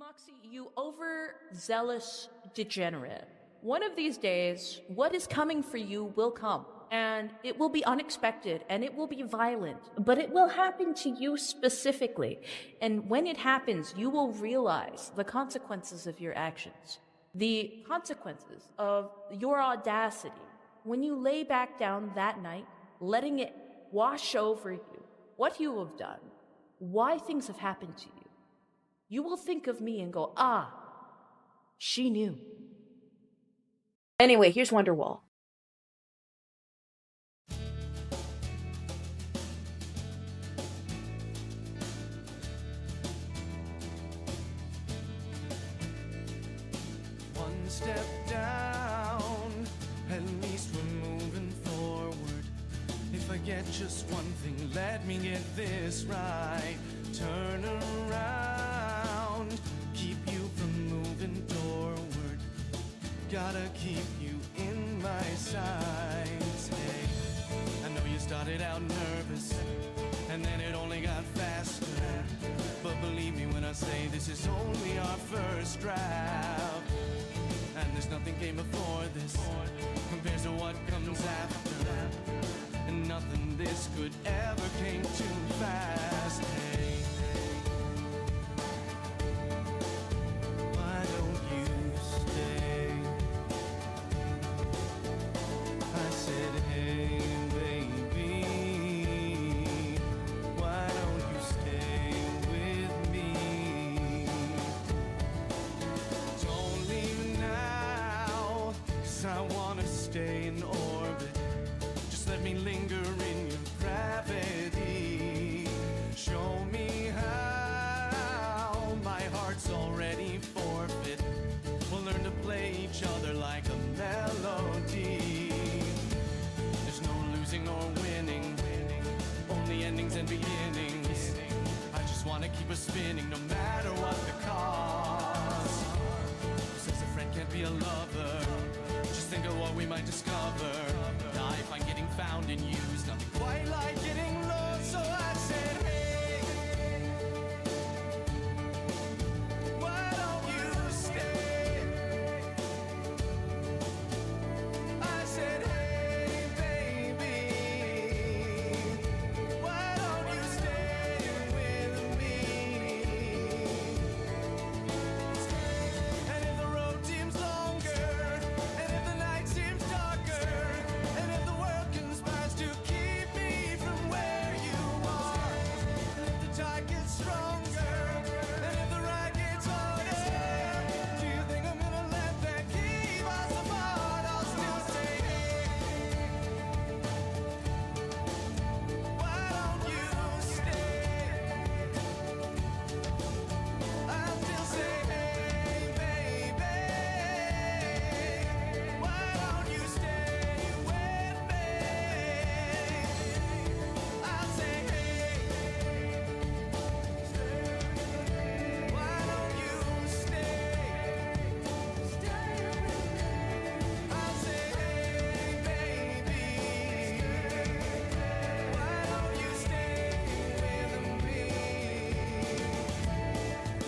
Moxie, you overzealous degenerate. One of these days, what is coming for you will come. And it will be unexpected and it will be violent, but it will happen to you specifically. And when it happens, you will realize the consequences of your actions. The consequences of your audacity. When you lay back down that night, letting it wash over you, what you have done, why things have happened to you. You will think of me and go, ah, she knew. Anyway, here's Wonderwall. One step down, at least we're moving forward. If I get just one thing, let me get this right. Turn around, keep you from moving toward. Gotta keep you in my sights. Hey, I know you started out nervous, and then it only got faster. But believe me when I say this is only our first draft. And there's nothing came before this compares to what comes after. And nothing this good ever came too fast. Hey, why don't you stay? I said, hey baby, why don't you stay with me? Don't leave now, 'cause I wanna stay in orbit. Just let me linger in your gravity. Show me how, my heart's already forfeit. We'll learn to play each other like a melody. There's no losing or winning, only endings and beginnings. I just wanna keep her spinning no matter what the cost. Who says a friend can't be a lover? Just think of what we might discover. Now I find getting found and used nothing quite like getting lost. So I said, hey, why don't you stay? I said, hey baby, why don't you stay with me? And if the road seems longer, and if the night seems darker, and if the world conspires to keep me from where you are, and if the tide gets stronger, and if the ride gets harder, do you think I'm gonna let that keep us apart? I'll still say, hey, why don't you stay? I'll still say, hey baby, why don't you stay with me? I'll say, hey, why don't you stay? Stay with me. I'll say, hey baby, why don't you stay with me?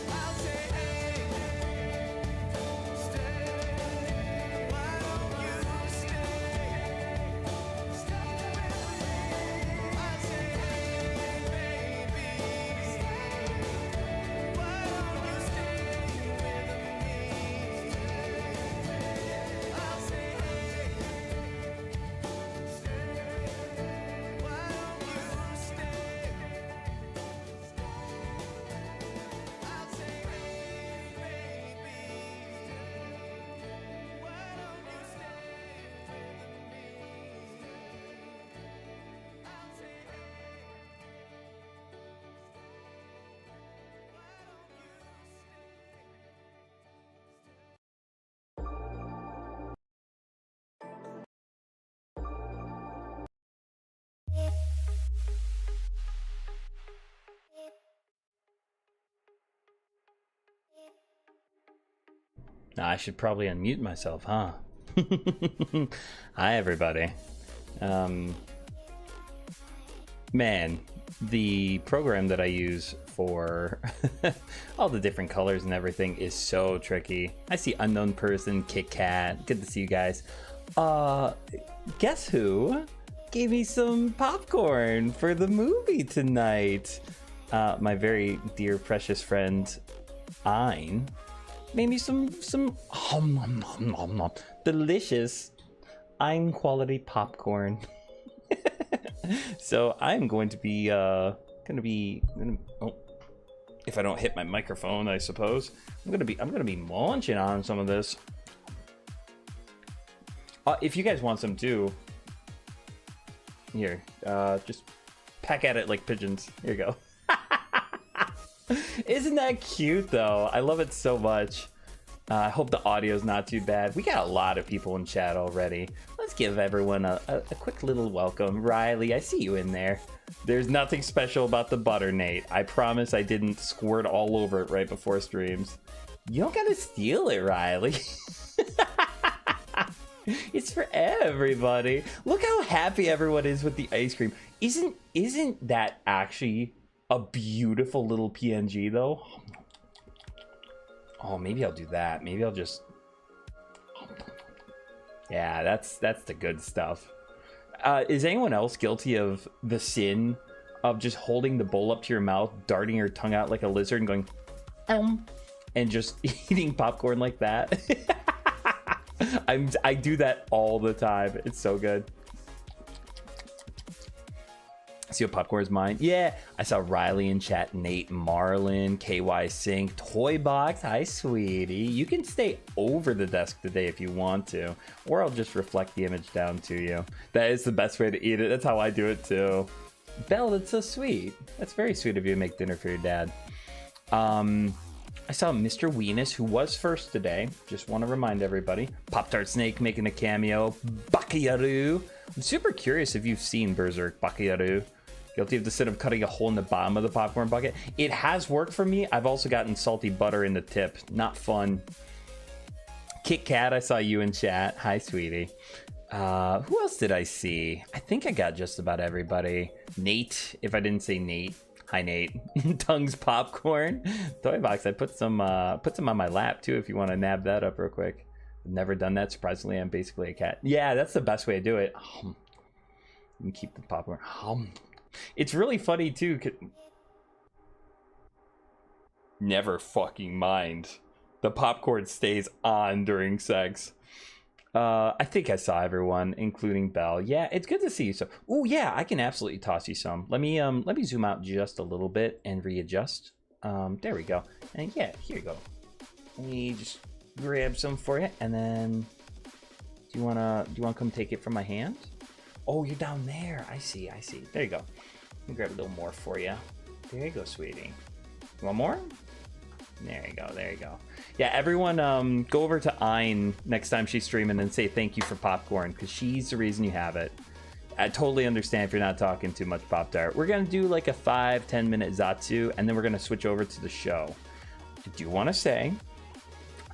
I'll say, hey, stay. Why don't you stay? Stay with me. I say, hey baby, why don't you stay with me? I'll say, hey, stay. Why don't you stay? I'll say, hey baby, why don't you stay with me? I'll say, I should probably unmute myself, huh? Hi, everybody. Man, the program that I use for all the different colors and everything is so tricky. I see Unknown Person, Kit Kat. Good to see you guys. Guess who gave me some popcorn for the movie tonight? My very dear precious friend Ein made me some delicious Ein quality popcorn. So I'm going to be oh, if I don't hit my microphone, I suppose I'm gonna be munching on some of this. If you guys want some too, here, just peck at it like pigeons. Here you go. Isn't that cute though? I love it so much. I hope the audio's not too bad. We got a lot of people in chat already. Let's give everyone a quick little welcome. Riley, I see you in there. There's nothing special about the butter, Nate. I promise I didn't squirt all over it right before streams. You don't gotta steal it, Riley. It's for everybody. Look how happy everyone is with the ice cream. Isn't that actually a beautiful little PNG though? Oh, maybe I'll do that. Maybe I'll just... Yeah, that's the good stuff. Is anyone else guilty of the sin of just holding the bowl up to your mouth, darting your tongue out like a lizard and going... and just eating popcorn like that? I do that all the time. It's so good. See what popcorn is mine? Yeah, I saw Riley in chat, Nate, Marlin, KY Sync, Toy Box. Hi, sweetie. You can stay over the desk today if you want to, or I'll just reflect the image down to you. That is the best way to eat it. That's how I do it too. Belle, that's so sweet. That's very sweet of you to make dinner for your dad. I saw Mr. Weenus, who was first today. Just want to remind everybody. Pop-Tart Snake making a cameo. Bakiyaru. I'm super curious if you've seen Berserk, Bakiyaru. Guilty of the sin of cutting a hole in the bottom of the popcorn bucket. It has worked for me. I've also gotten salty butter in the tip. Not fun. Kit Kat, I saw you in chat. Hi, sweetie. Who else did I see? I think I got just about everybody. Nate, if I didn't say Nate. Hi, Nate. Tongues popcorn. Toy Box, I put some on my lap too if you want to nab that up real quick. I've never done that. Surprisingly, I'm basically a cat. Yeah, that's the best way to do it. You can keep the popcorn. It's really funny too. Never fucking mind. The popcorn stays on during sex. I think I saw everyone, including Belle. Yeah, it's good to see you. So, oh yeah, I can absolutely toss you some. Let me zoom out just a little bit and readjust. There we go. And yeah, here you go. Let me just grab some for you, and then do you wanna come take it from my hand? Oh, you're down there. I see. There you go. Let me grab a little more for you. There you go, sweetie. You want more? There you go. Yeah, everyone go over to Ein next time she's streaming and say thank you for popcorn, because she's the reason you have it. I totally understand if you're not talking too much, Pop-Tart. We're going to do like a 5-10 minute Zatsu, and then we're going to switch over to the show. I do want to say,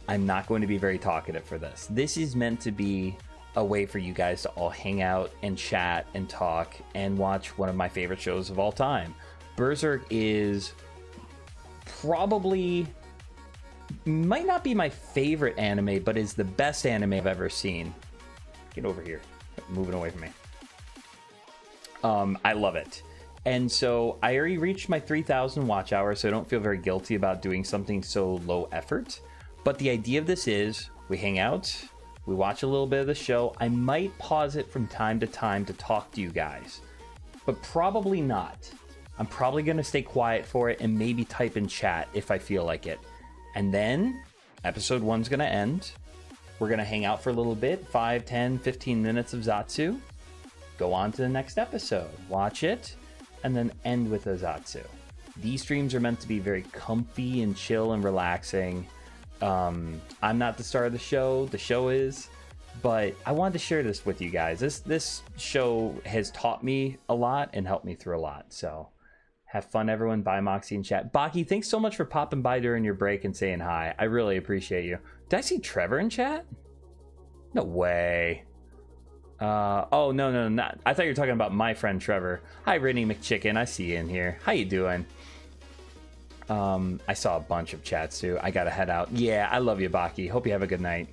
I'm not going to be very talkative for this. This is meant to be a way for you guys to all hang out and chat and talk and watch one of my favorite shows of all time. Berserk is probably, might not be my favorite anime, but is the best anime I've ever seen. Get over here. Moving away from me. I love it. And so I already reached my 3,000 watch hours, so I don't feel very guilty about doing something so low effort. But the idea of this is we hang out, we watch a little bit of the show. I might pause it from time to time to talk to you guys, but probably not. I'm probably going to stay quiet for it and maybe type in chat if I feel like it. And then episode 1's going to end. We're going to hang out for a little bit, 5, 10, 15 minutes of Zatsu. Go on to the next episode, watch it, and then end with a Zatsu. These streams are meant to be very comfy and chill and relaxing. I'm not the star of the show is, but I wanted to share this with you guys. This show has taught me a lot and helped me through a lot. So have fun, everyone. Bye, Moxie in chat. Baki, thanks so much for popping by during your break and saying hi. I really appreciate you. Did I see Trevor in chat? No way. Oh, no, not. I thought you were talking about my friend Trevor. Hi, Brittany McChicken. I see you in here. How you doing? I saw a bunch of chats too. I gotta head out. Yeah, I love you, Baki. Hope you have a good night.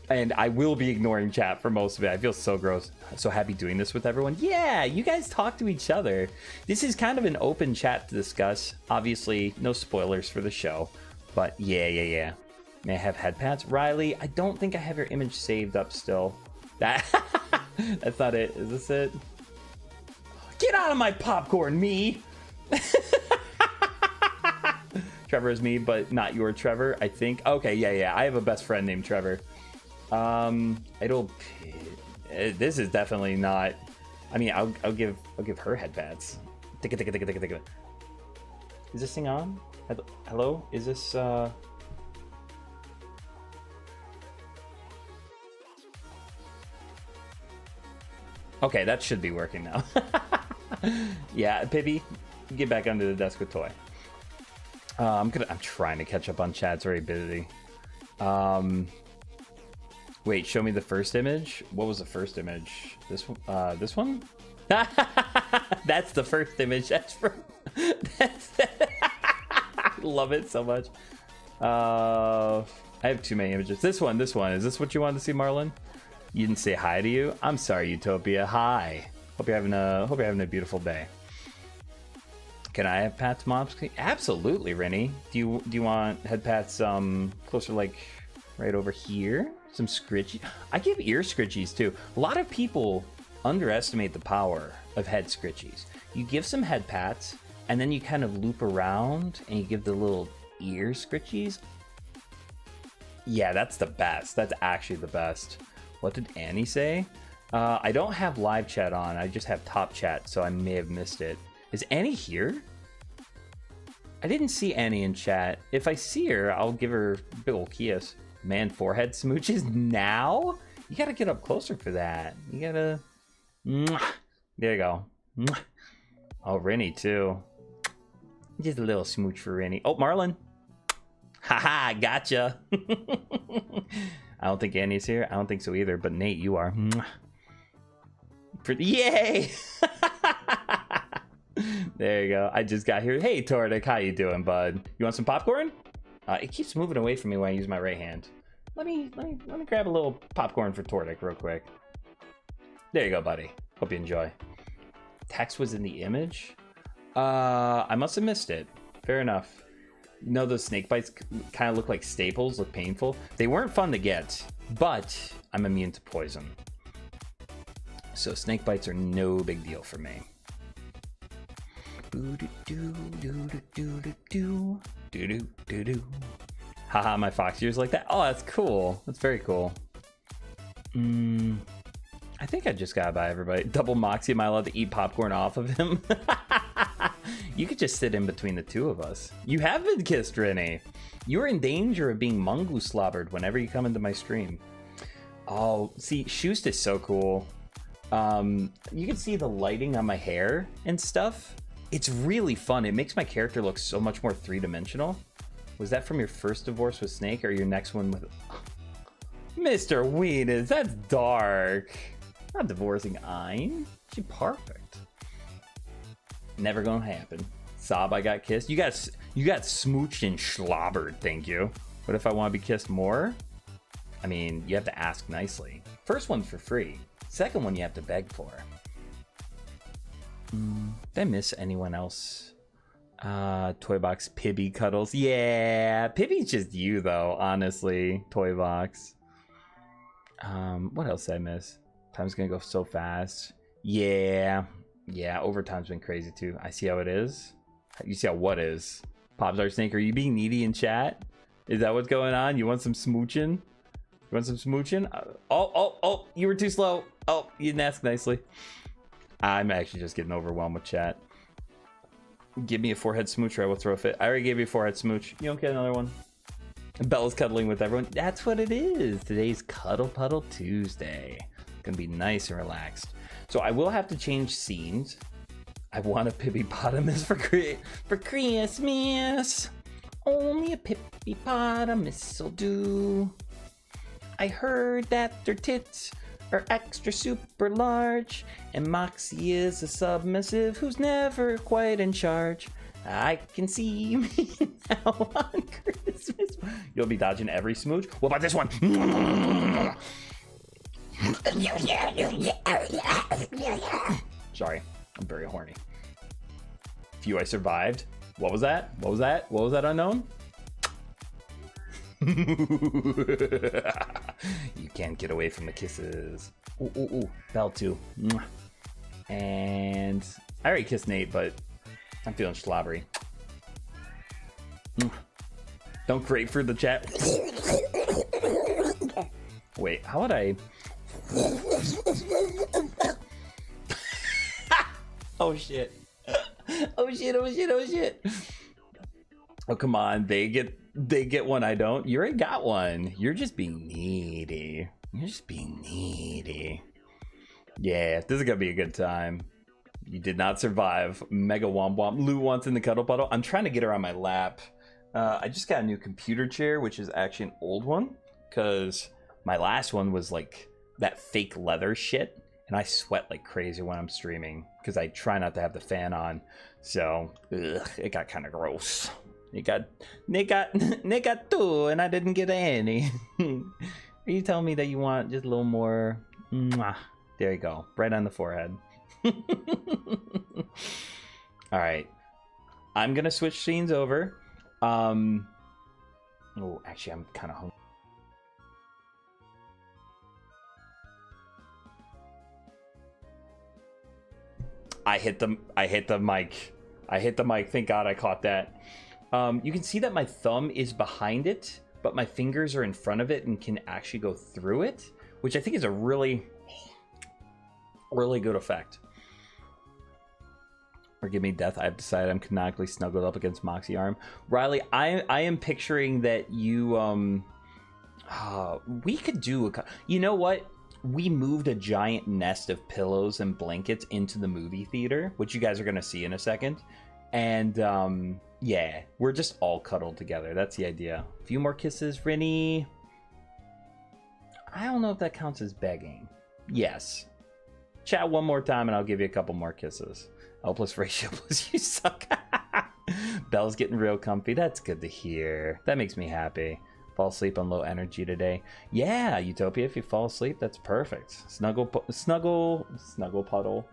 And I will be ignoring chat for most of it. I feel so gross. So happy doing this with everyone. Yeah, you guys talk to each other. This is kind of an open chat to discuss. Obviously, no spoilers for the show. But yeah. May I have head pats? Riley, I don't think I have your image saved up still. That's not it. Is this it? Get out of my popcorn, me! Trevor is me, but not your Trevor, I think. Okay, yeah. I have a best friend named Trevor. This is definitely not. I mean, I'll give her head pats. Is this thing on? Hello? Is this Okay, that should be working now. Yeah, Pibby, get back under the desk with Toy. I'm trying to catch up on chat. It's very busy. Wait, show me the first image. What was the first image? This one? That's the first image. That's from. I love it so much. I have too many images. This one. Is this what you wanted to see, Marlon? You didn't say hi to you. I'm sorry, Utopia. Hi. Hope you're having a beautiful day. Can I have pats, mops? Absolutely, Rennie. Do you want head pats closer, like right over here? Some scritchy. I give ear scritchies too. A lot of people underestimate the power of head scritchies. You give some head pats, and then you kind of loop around, and you give the little ear scritchies. Yeah, that's the best. That's actually the best. What did Annie say? I don't have live chat on. I just have top chat, so I may have missed it. Is Annie here? I didn't see Annie in chat. If I see her, I'll give her a big ol' kiss. Man, forehead smooches now? You gotta get up closer for that. You gotta... There you go. Oh, Rennie, too. Just a little smooch for Rennie. Oh, Marlon. Haha, gotcha. I don't think Annie's here. I don't think so either, but Nate, you are. Yay! There you go. I just got here. Hey, Tordic, how you doing, bud? You want some popcorn? It keeps moving away from me when I use my right hand. Let me grab a little popcorn for Tordic real quick. There you go, buddy. Hope you enjoy. Text was in the image? I must have missed it. Fair enough. You know, those snake bites kind of look like staples, look painful. They weren't fun to get, but I'm immune to poison. So snake bites are no big deal for me. Haha, my fox ears like that. Oh, that's cool. That's very cool. I think I just gotta buy everybody. Double Moxie, am I allowed to eat popcorn off of him? You could just sit in between the two of us. You have been kissed, Renee. You're in danger of being mongoose slobbered whenever you come into my stream. Oh, see, Shoost is so cool. You can see the lighting on my hair and stuff. It's really fun. It makes my character look so much more three-dimensional. Was that from your first divorce with Snake or your next one with... Mr. Weenus, that's dark. Not divorcing Ein. She's perfect. Never gonna happen. Sob, I got kissed. You got smooched and slobbered, thank you. What if I want to be kissed more? I mean, you have to ask nicely. First one's for free. Second one you have to beg for. Did I miss anyone else? Toybox, Pibby, Cuddles. Yeah, Pibby's just you though, honestly. Toybox. What else did I miss? Time's gonna go so fast. Yeah, overtime's been crazy too. I see how it is. You see how what is? Popstar Snake, are you being needy in chat? Is that what's going on? You want some smooching? You want some smooching? Oh, you were too slow. Oh, you didn't ask nicely. I'm actually just getting overwhelmed with chat. Give me a forehead smooch or I will throw a fit. I already gave you a forehead smooch. You don't get another one. Bella's cuddling with everyone. That's what it is. Today's Cuddle Puddle Tuesday. Gonna be nice and relaxed. So I will have to change scenes. I want a pippipotamus for Christmas. Only a pippipotamus will do. I heard that their tits are extra super large, and Moxie is a submissive who's never quite in charge. I can see me now on Christmas. You'll be dodging every smooch. What about this one? Sorry, I'm very horny. Phew, I survived. What was that? What was that? What was that unknown? You can't get away from the kisses. Ooh, ooh, ooh. Bell too. And I already kissed Nate, but I'm feeling slobbery. Don't grapefruit the chat. Wait, how would I? Oh shit. Oh shit, oh shit, oh shit. Oh come on, they get one, I don't. You already got one. You're just being needy. You're just being needy. Yeah, this is gonna be a good time. You did not survive. Mega Womp Womp. Lou wants in the Cuddle Puddle. I'm trying to get her on my lap. I just got a new computer chair, which is actually an old one, because my last one was like that fake leather shit, and I sweat like crazy when I'm streaming because I try not to have the fan on. So it got kind of gross. Nick got two, and I didn't get any. Are you telling me that you want just a little more? Mwah. There you go, right on the forehead. All right, I'm gonna switch scenes over. Oh, actually, I'm kind of hungry. I hit the mic. I hit the mic. Thank God I caught that. You can see that my thumb is behind it, but my fingers are in front of it and can actually go through it, which I think is a really good effect. Forgive me, Death. I've decided I'm canonically snuggled up against Moxie arm. Riley, I am picturing that you we could do you know what? We moved a giant nest of pillows and blankets into the movie theater, which you guys are gonna see in a second. And yeah, we're just all cuddled together. That's the idea. A few more kisses, Rinny. I don't know if that counts as begging. Yes. Chat one more time and I'll give you a couple more kisses. L plus ratio plus you suck. Belle's getting real comfy. That's good to hear. That makes me happy. Fall asleep on low energy today. Yeah, Utopia, if you fall asleep, that's perfect. Snuggle Puddle.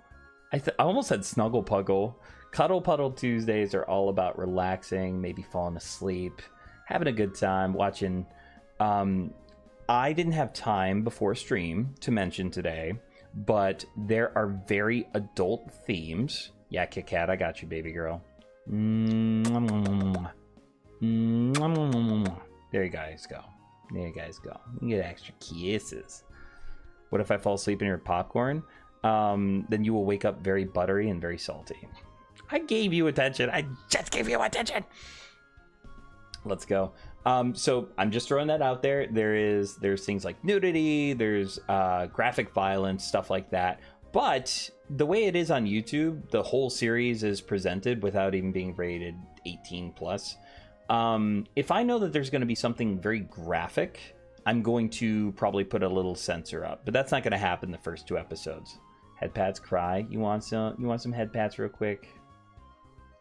I almost said Snuggle Puddle. Cuddle Puddle Tuesdays are all about relaxing, maybe falling asleep, having a good time, watching. I didn't have time before stream to mention today, but there are very adult themes. Yeah, Kit Kat, I got you, baby girl. There you guys go. There you guys go. You get extra kisses. What if I fall asleep in your popcorn? Then you will wake up very buttery and very salty. I gave you attention. I just gave you attention. Let's go. So I'm just throwing that out there. There's things like nudity, there's graphic violence, stuff like that. But the way it is on YouTube, the whole series is presented without even being rated 18 plus. If I know that there's going to be something very graphic, I'm going to probably put a little censor up, but that's not going to happen the first 2 episodes. Head pats cry. You want some head pats real quick?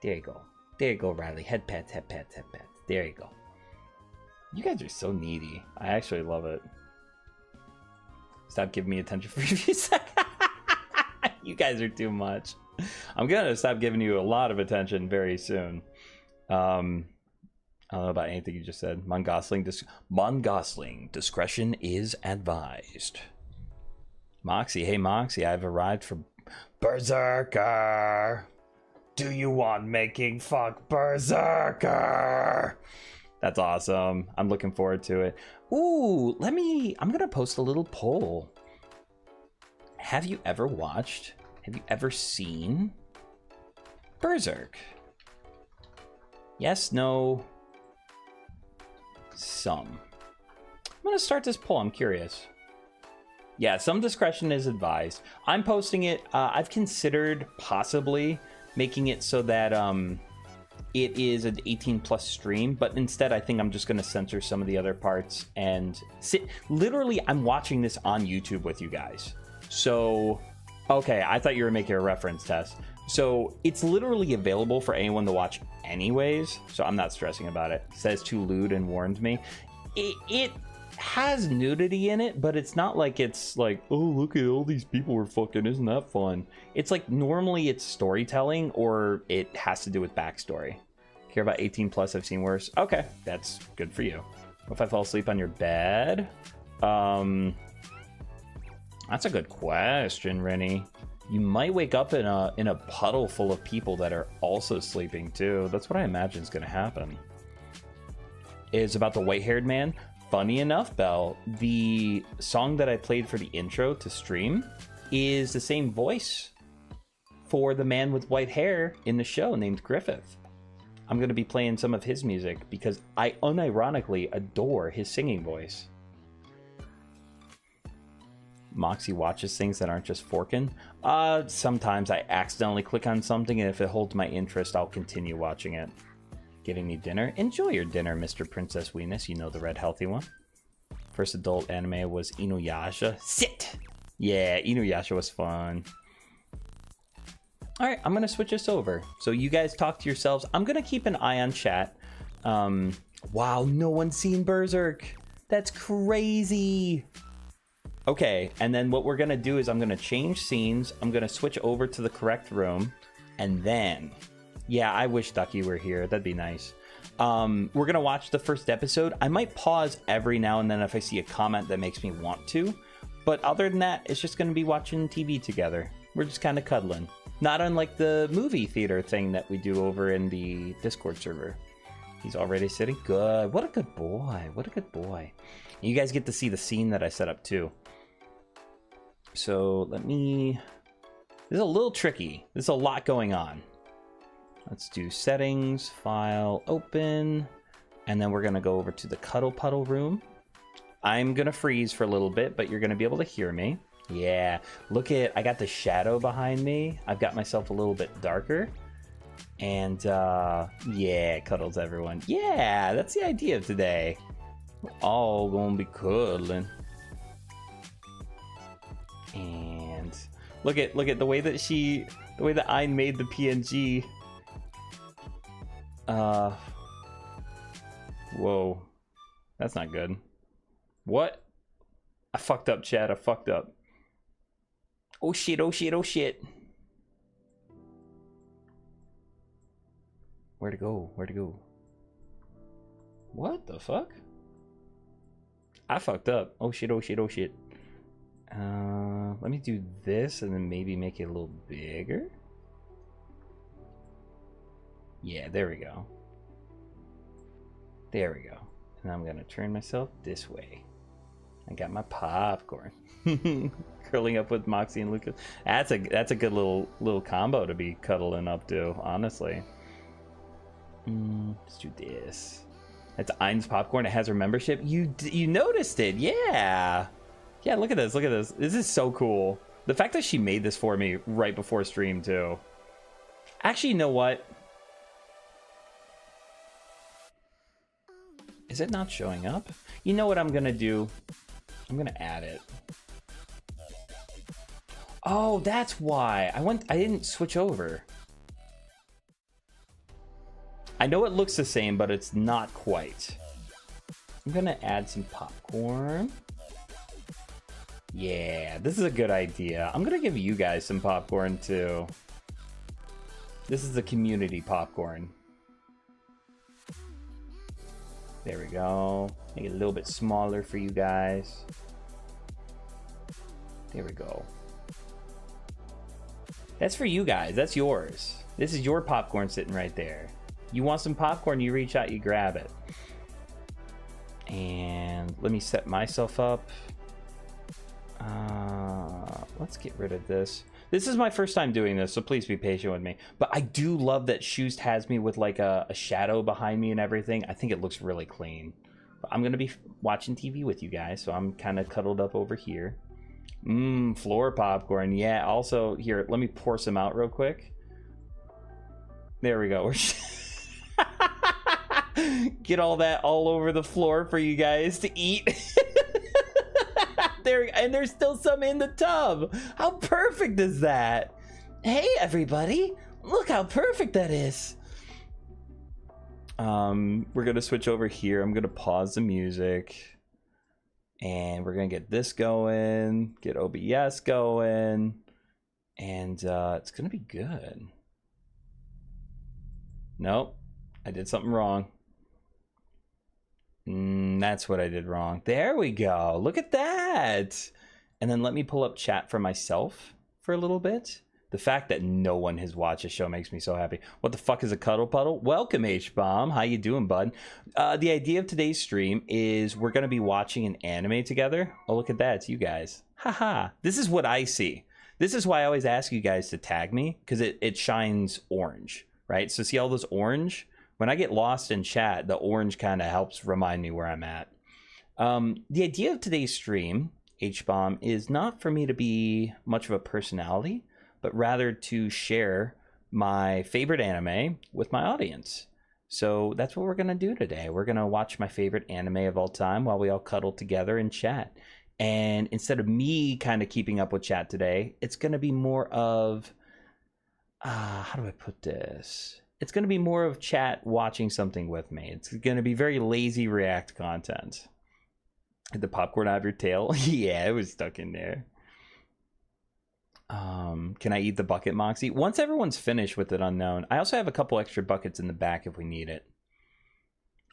There you go. There you go, Riley. Head pats, head pats, head pats. There you go. You guys are so needy. I actually love it. Stop giving me attention for a few seconds. You guys are too much. I'm gonna stop giving you a lot of attention very soon. I don't know about anything you just said. Mon Gosling, discretion is advised. Moxie, hey Moxie, I've arrived for Berserker. Do you want making fuck Berserker? That's awesome. I'm looking forward to it. Ooh, I'm gonna post a little poll. Have you ever seen Berserk? Yes, no, some. I'm gonna start this poll, I'm curious. Yeah, some discretion is advised. I'm posting it, I've considered possibly making it so that it is an 18 plus stream, but instead I think I'm just gonna censor some of the other parts and literally I'm watching this on YouTube with you guys. So, okay, I thought you were making a reference test. So it's literally available for anyone to watch anyways, so I'm not stressing about it. It says too lewd and warned me. It has nudity in it, but it's not like it's like, oh, look at all these people were fucking, isn't that fun? It's like normally it's storytelling or it has to do with backstory. Care about 18 plus, I've seen worse. Okay, that's good for you. What if I fall asleep on your bed? That's a good question, Rennie. You might wake up in a puddle full of people that are also sleeping too. That's what I imagine is going to happen. It's about the white-haired man. Funny enough, Belle, the song that I played for the intro to stream is the same voice for the man with white hair in the show named Griffith. I'm going to be playing some of his music because I unironically adore his singing voice. Moxie watches things that aren't just forking. Sometimes I accidentally click on something, and if it holds my interest, I'll continue watching it. Getting me dinner? Enjoy your dinner, Mr. Princess Weenus. You know, the red healthy one. First adult anime was Inuyasha. Sit! Yeah, Inuyasha was fun. Alright, I'm going to switch this over. So you guys talk to yourselves. I'm going to keep an eye on chat. Wow, no one's seen Berserk. That's crazy. Okay, and then what we're gonna do is I'm gonna change scenes, I'm gonna switch over to the correct room, and then, yeah, I wish Ducky were here, that'd be nice. We're gonna watch the first episode. I might pause every now and then if I see a comment that makes me want to, but other than that, it's just gonna be watching TV together. We're just kind of cuddling. Not unlike the movie theater thing that we do over in the Discord server. He's already sitting? Good. What a good boy. What a good boy. You guys get to see the scene that I set up too. So let me... This is a little tricky. There's a lot going on. Let's do settings, file, open. And then we're going to go over to the Cuddle Puddle room. I'm going to freeze for a little bit, but you're going to be able to hear me. Yeah. Look at... I got the shadow behind me. I've got myself a little bit darker. And, yeah, cuddles everyone. Yeah, that's the idea of today. We're all gonna be cuddling. And look at the way that Ayn made the PNG. Whoa. That's not good. What? I fucked up, chat. I fucked up. Oh shit, oh shit, oh shit. Where to go? Where to go? What the fuck? I fucked up. Oh shit, oh shit, oh shit. Let me do this and then maybe make it a little bigger. Yeah, there we go. There we go. And I'm gonna turn myself this way. I got my popcorn. Curling up with Moxie and Lucas. That's a good little combo to be cuddling up to, honestly. Let's do this. That's Ayn's popcorn. It has her membership. You noticed it, yeah. Yeah, look at this. Look at this. This is so cool. The fact that she made this for me right before stream too. Actually, you know what? Is it not showing up? You know what I'm gonna do? I'm gonna add it. Oh, that's why. I didn't switch over. I know it looks the same, but it's not quite. I'm gonna add some popcorn. Yeah, this is a good idea. I'm gonna give you guys some popcorn too. This is the community popcorn. There we go. Make it a little bit smaller for you guys. There we go. That's for you guys. That's yours. This is your popcorn sitting right there. You want some popcorn, you reach out, you grab it. And let me set myself up. Let's get rid of this. This is my first time doing this, so please be patient with me. But I do love that Shoost has me with like a shadow behind me and everything. I think it looks really clean. But I'm going to be watching TV with you guys, so I'm kind of cuddled up over here. Floor popcorn. Yeah, also, here, let me pour some out real quick. There we go. Get all that all over the floor for you guys to eat. And there's still some in the tub. How perfect is that? Hey everybody! Look how perfect that is! We're gonna switch over here. I'm gonna pause the music. And we're gonna get this going, get OBS going, and it's gonna be good. Nope, I did something wrong. That's what I did wrong. There we go, look at that! And then let me pull up chat for myself for a little bit. The fact that no one has watched the show makes me so happy. What the fuck is a Cuddle Puddle? Welcome, H-Bomb. How you doing, bud? The idea of today's stream is we're going to be watching an anime together. Oh, look at that. It's you guys. Haha. This is what I see. This is why I always ask you guys to tag me, because it shines orange, right? So see all those orange? When I get lost in chat, the orange kind of helps remind me where I'm at. The idea of today's stream, H-Bomb, is not for me to be much of a personality, but rather to share my favorite anime with my audience. So that's what we're gonna do today. We're gonna watch my favorite anime of all time while we all cuddle together and chat. And instead of me kind of keeping up with chat today, it's gonna be more of, how do I put this? It's gonna be more of chat watching something with me. It's gonna be very lazy react content. Did the popcorn out of your tail? Yeah, it was stuck in there. Can I eat the bucket, Moxie? Once everyone's finished with it, unknown. I also have a couple extra buckets in the back if we need it.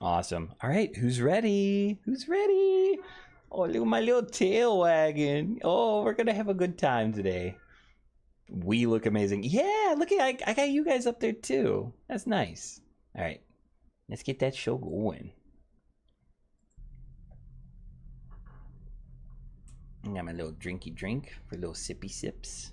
Awesome. All right, who's ready? Who's ready? Oh, look at my little tail wagging. Oh, we're gonna have a good time today. We look amazing. Yeah, look at I got you guys up there too. That's nice. All right, let's get that show going. I got my little drinky drink for little sippy sips.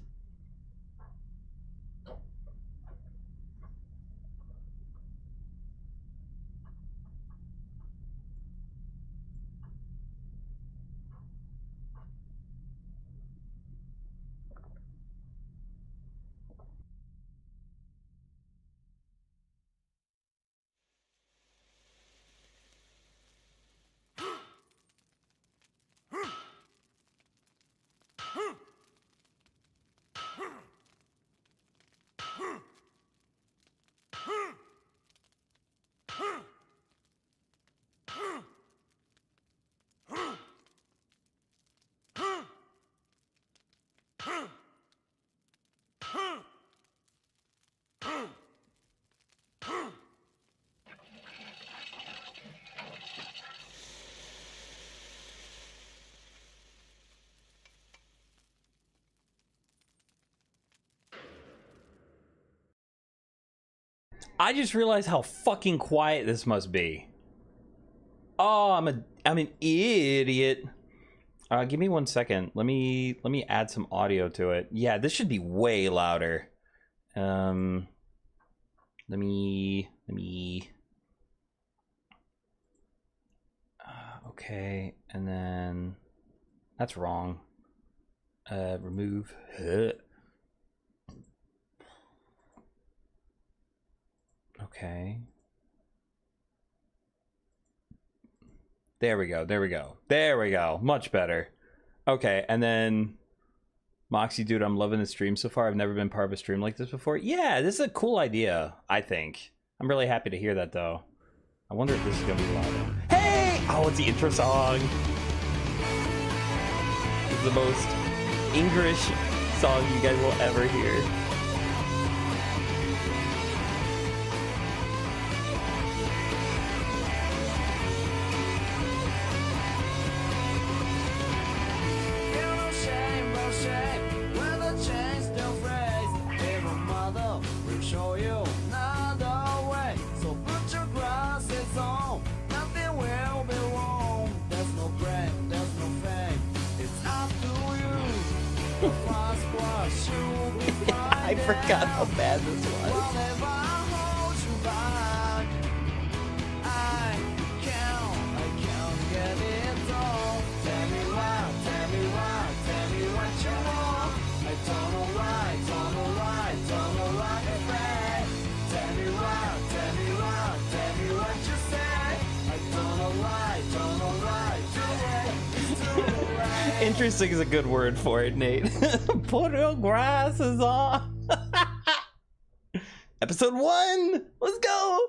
I just realized how fucking quiet this must be. Oh, I'm an idiot. Give me 1 second. Let me add some audio to it. Yeah, this should be way louder. Let me. Okay, and then that's wrong. Remove. Okay. There we go. There we go. There we go. Much better. Okay, and then Moxie, dude, I'm loving the stream so far. I've never been part of a stream like this before. Yeah, this is a cool idea, I think. I'm really happy to hear that, though. I wonder if this is gonna be louder. Hey! Oh, it's the intro song. This is the most English song you guys will ever hear. I forgot how bad this was. Interesting is a good word for it, Nate. Put your glasses on. Episode 1. Let's go.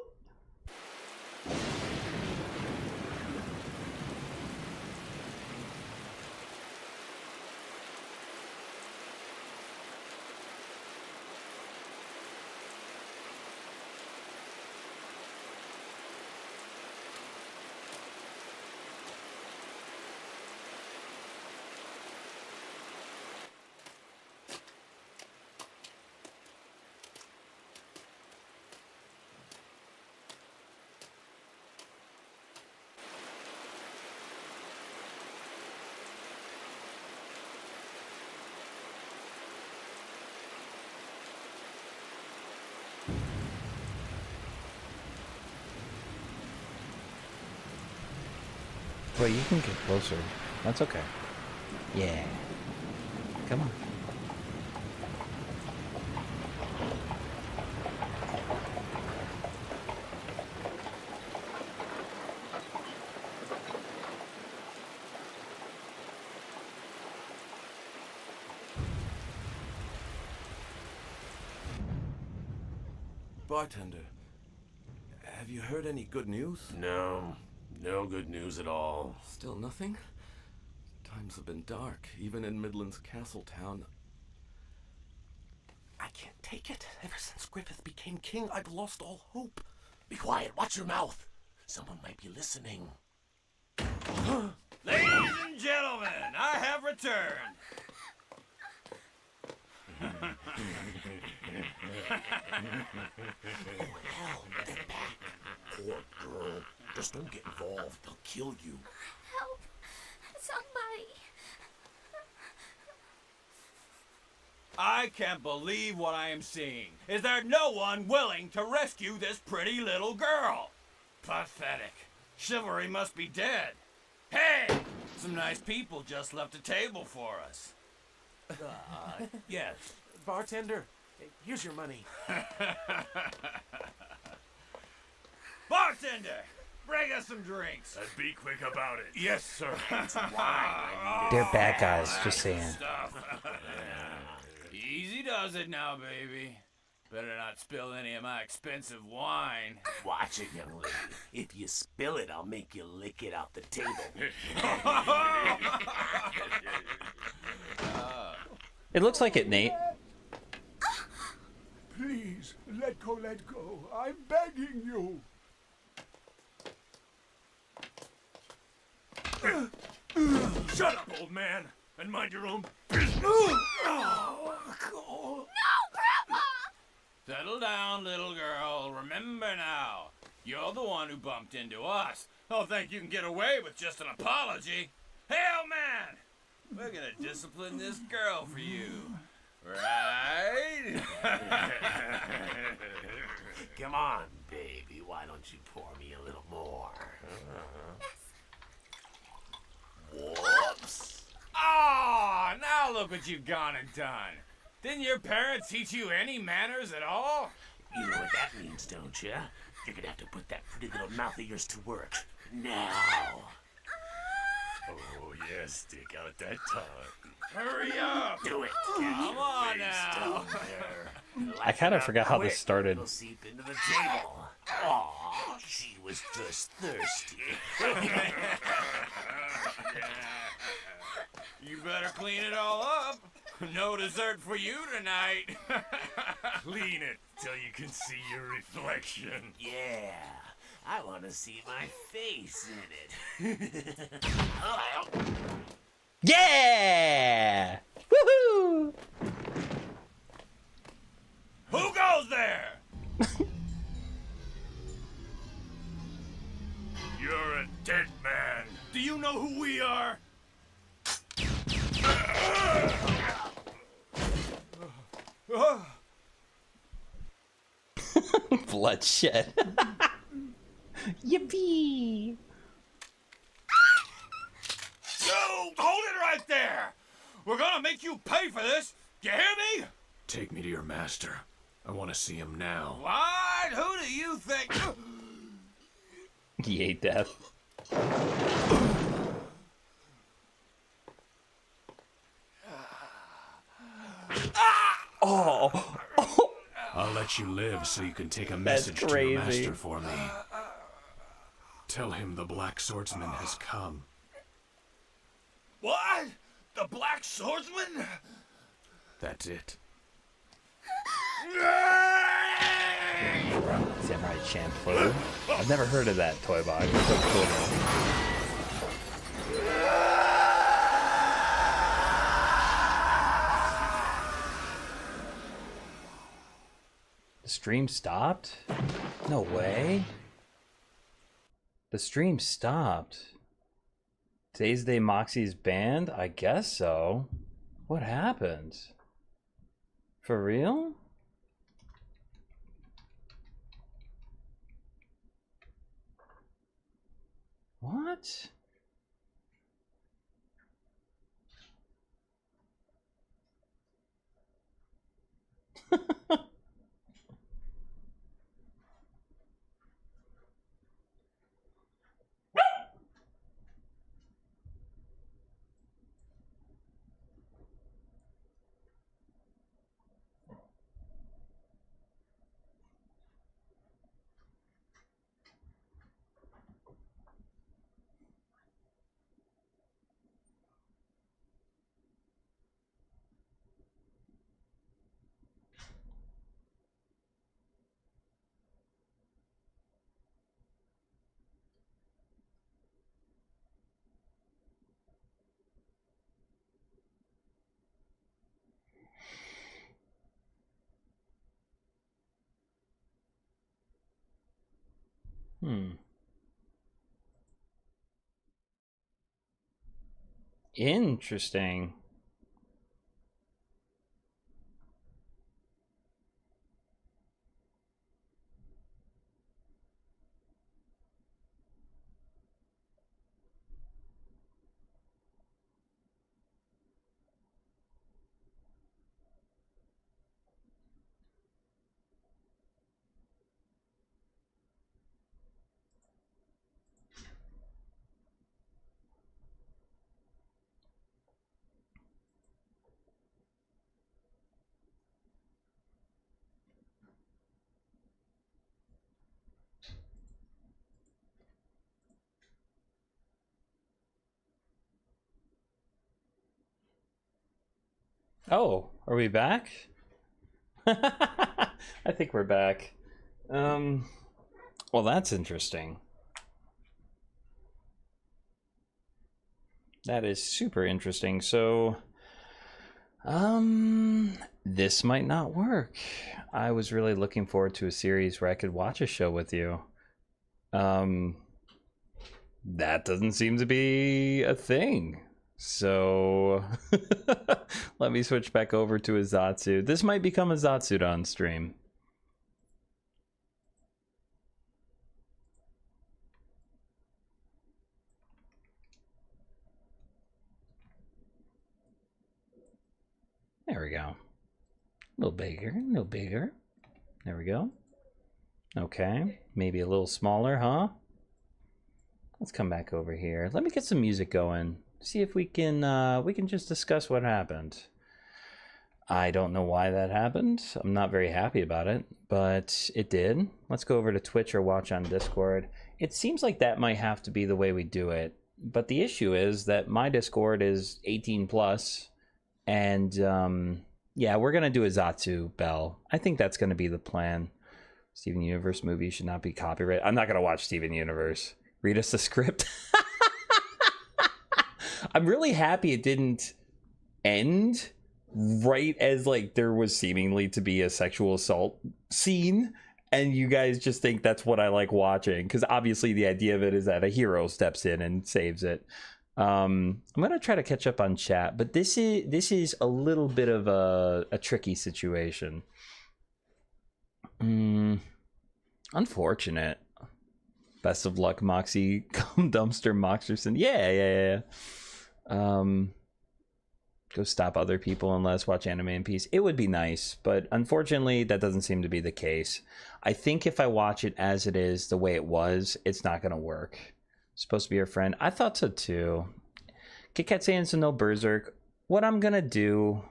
Wait, you can get closer. That's okay. Yeah. Come on. Bartender, have you heard any good news? No, no good news at all. Still nothing? Times have been dark, even in Midland's castle town. I can't take it. Ever since Griffith became king, I've lost all hope. Be quiet, watch your mouth. Someone might be listening. Ladies and gentlemen, I have returned. Oh, hell, they're back. Poor girl. Just don't get involved. They'll kill you. Help! Somebody! I can't believe what I am seeing. Is there no one willing to rescue this pretty little girl? Pathetic. Chivalry must be dead. Hey! Some nice people just left a table for us. Yes. Bartender, here's your money. Bartender! Bring us some drinks. And be quick about it. Yes, sir. They're bad guys, just saying. Stuff. Easy does it now, baby. Better not spill any of my expensive wine. Watch it, young lady. If you spill it, I'll make you lick it off the table. It looks like it, Nate. Please, let go. I'm begging you. Shut up, old man, and mind your own No, Grandpa! Settle down, little girl. Remember now, you're the one who bumped into us. Don't think you can get away with just an apology. Hey, old man! We're gonna discipline this girl for you. Right? Come on, baby. Why don't you pour me a little more? Whoops. Oh, now look what you've gone and done. Didn't your parents teach you any manners at all? You know what that means, don't you? You're gonna have to put that pretty little mouth of yours to work. Now. Oh, yes, stick out that tongue. Hurry up! Do it. Come on now. I kind of forgot how this started. It'll seep into the table. Aw, she was just thirsty. You better clean it all up. No dessert for you tonight. Clean it till you can see your reflection. Yeah, I want to see my face in it. Yeah! Woohoo! Who goes there? You're a dead man. Do you know who we are? Bloodshed. Yippee! So, hold it right there. We're gonna make you pay for this. You hear me? Take me to your master. I want to see him now. What? Who do you think? He ate death. Oh. I'll let you live so you can take a That's message to your crazy. master for me. Tell him the Black Swordsman has come. What? The Black Swordsman? That's it. Samurai Champloo. I've never heard of that toy box. It's so cool. The stream stopped? No way. The stream stopped. Today's the day Moxie's banned? I guess so. What happened? For real? What? Interesting. Oh, are we back? I think we're back. Well, that's interesting. That is super interesting. So, this might not work. I was really looking forward to a series where I could watch a show with you. That doesn't seem to be a thing. So let me switch back over to a Zatsu. This might become a Zatsudon stream. There we go. A little bigger, a little bigger. There we go. Okay, maybe a little smaller, huh? Let's come back over here. Let me get some music going. See if we can just discuss what happened. I don't know why that happened. I'm not very happy about it, but it did. Let's go over to Twitch or watch on Discord. It seems like that might have to be the way we do it. But the issue is that my Discord is 18 plus, and yeah, we're gonna do a Zatsu Bell. I think that's gonna be the plan. Steven Universe movie should not be copyrighted. I'm not gonna watch Steven Universe. Read us the script. I'm really happy it didn't end right as like there was seemingly to be a sexual assault scene, and you guys just think that's what I like watching, because obviously the idea of it is that a hero steps in and saves it. I'm gonna try to catch up on chat, but this is a little bit of a tricky situation. Unfortunate. Best of luck, Moxie. Come dumpster Moxerson. Yeah. Go stop other people and let us watch anime in peace. It would be nice, but unfortunately that doesn't seem to be the case. I think if I watch it as it is, the way it was, it's not gonna work. Supposed to be your friend. I thought so too. KitKat saying so no Berserk. What I'm gonna do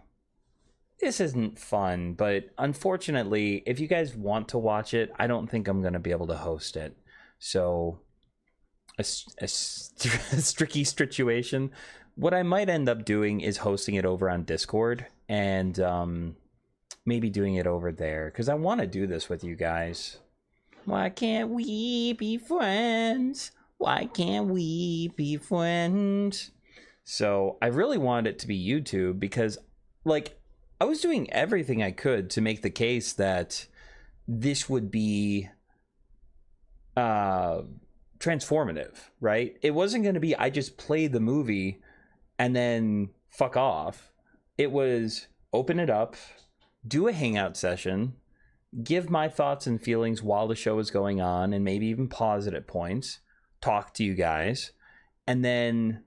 this isn't fun, but unfortunately, if you guys want to watch it, I don't think I'm going to be able to host it. So, a tricky situation. What I might end up doing is hosting it over on Discord and maybe doing it over there because I want to do this with you guys. Why can't we be friends? Why can't we be friends? So I really wanted it to be YouTube because, like, I was doing everything I could to make the case that this would be transformative, right? It wasn't going to be I just play the movie and then fuck off. It was open it up, do a hangout session, give my thoughts and feelings while the show is going on, and maybe even pause it at points, talk to you guys, and then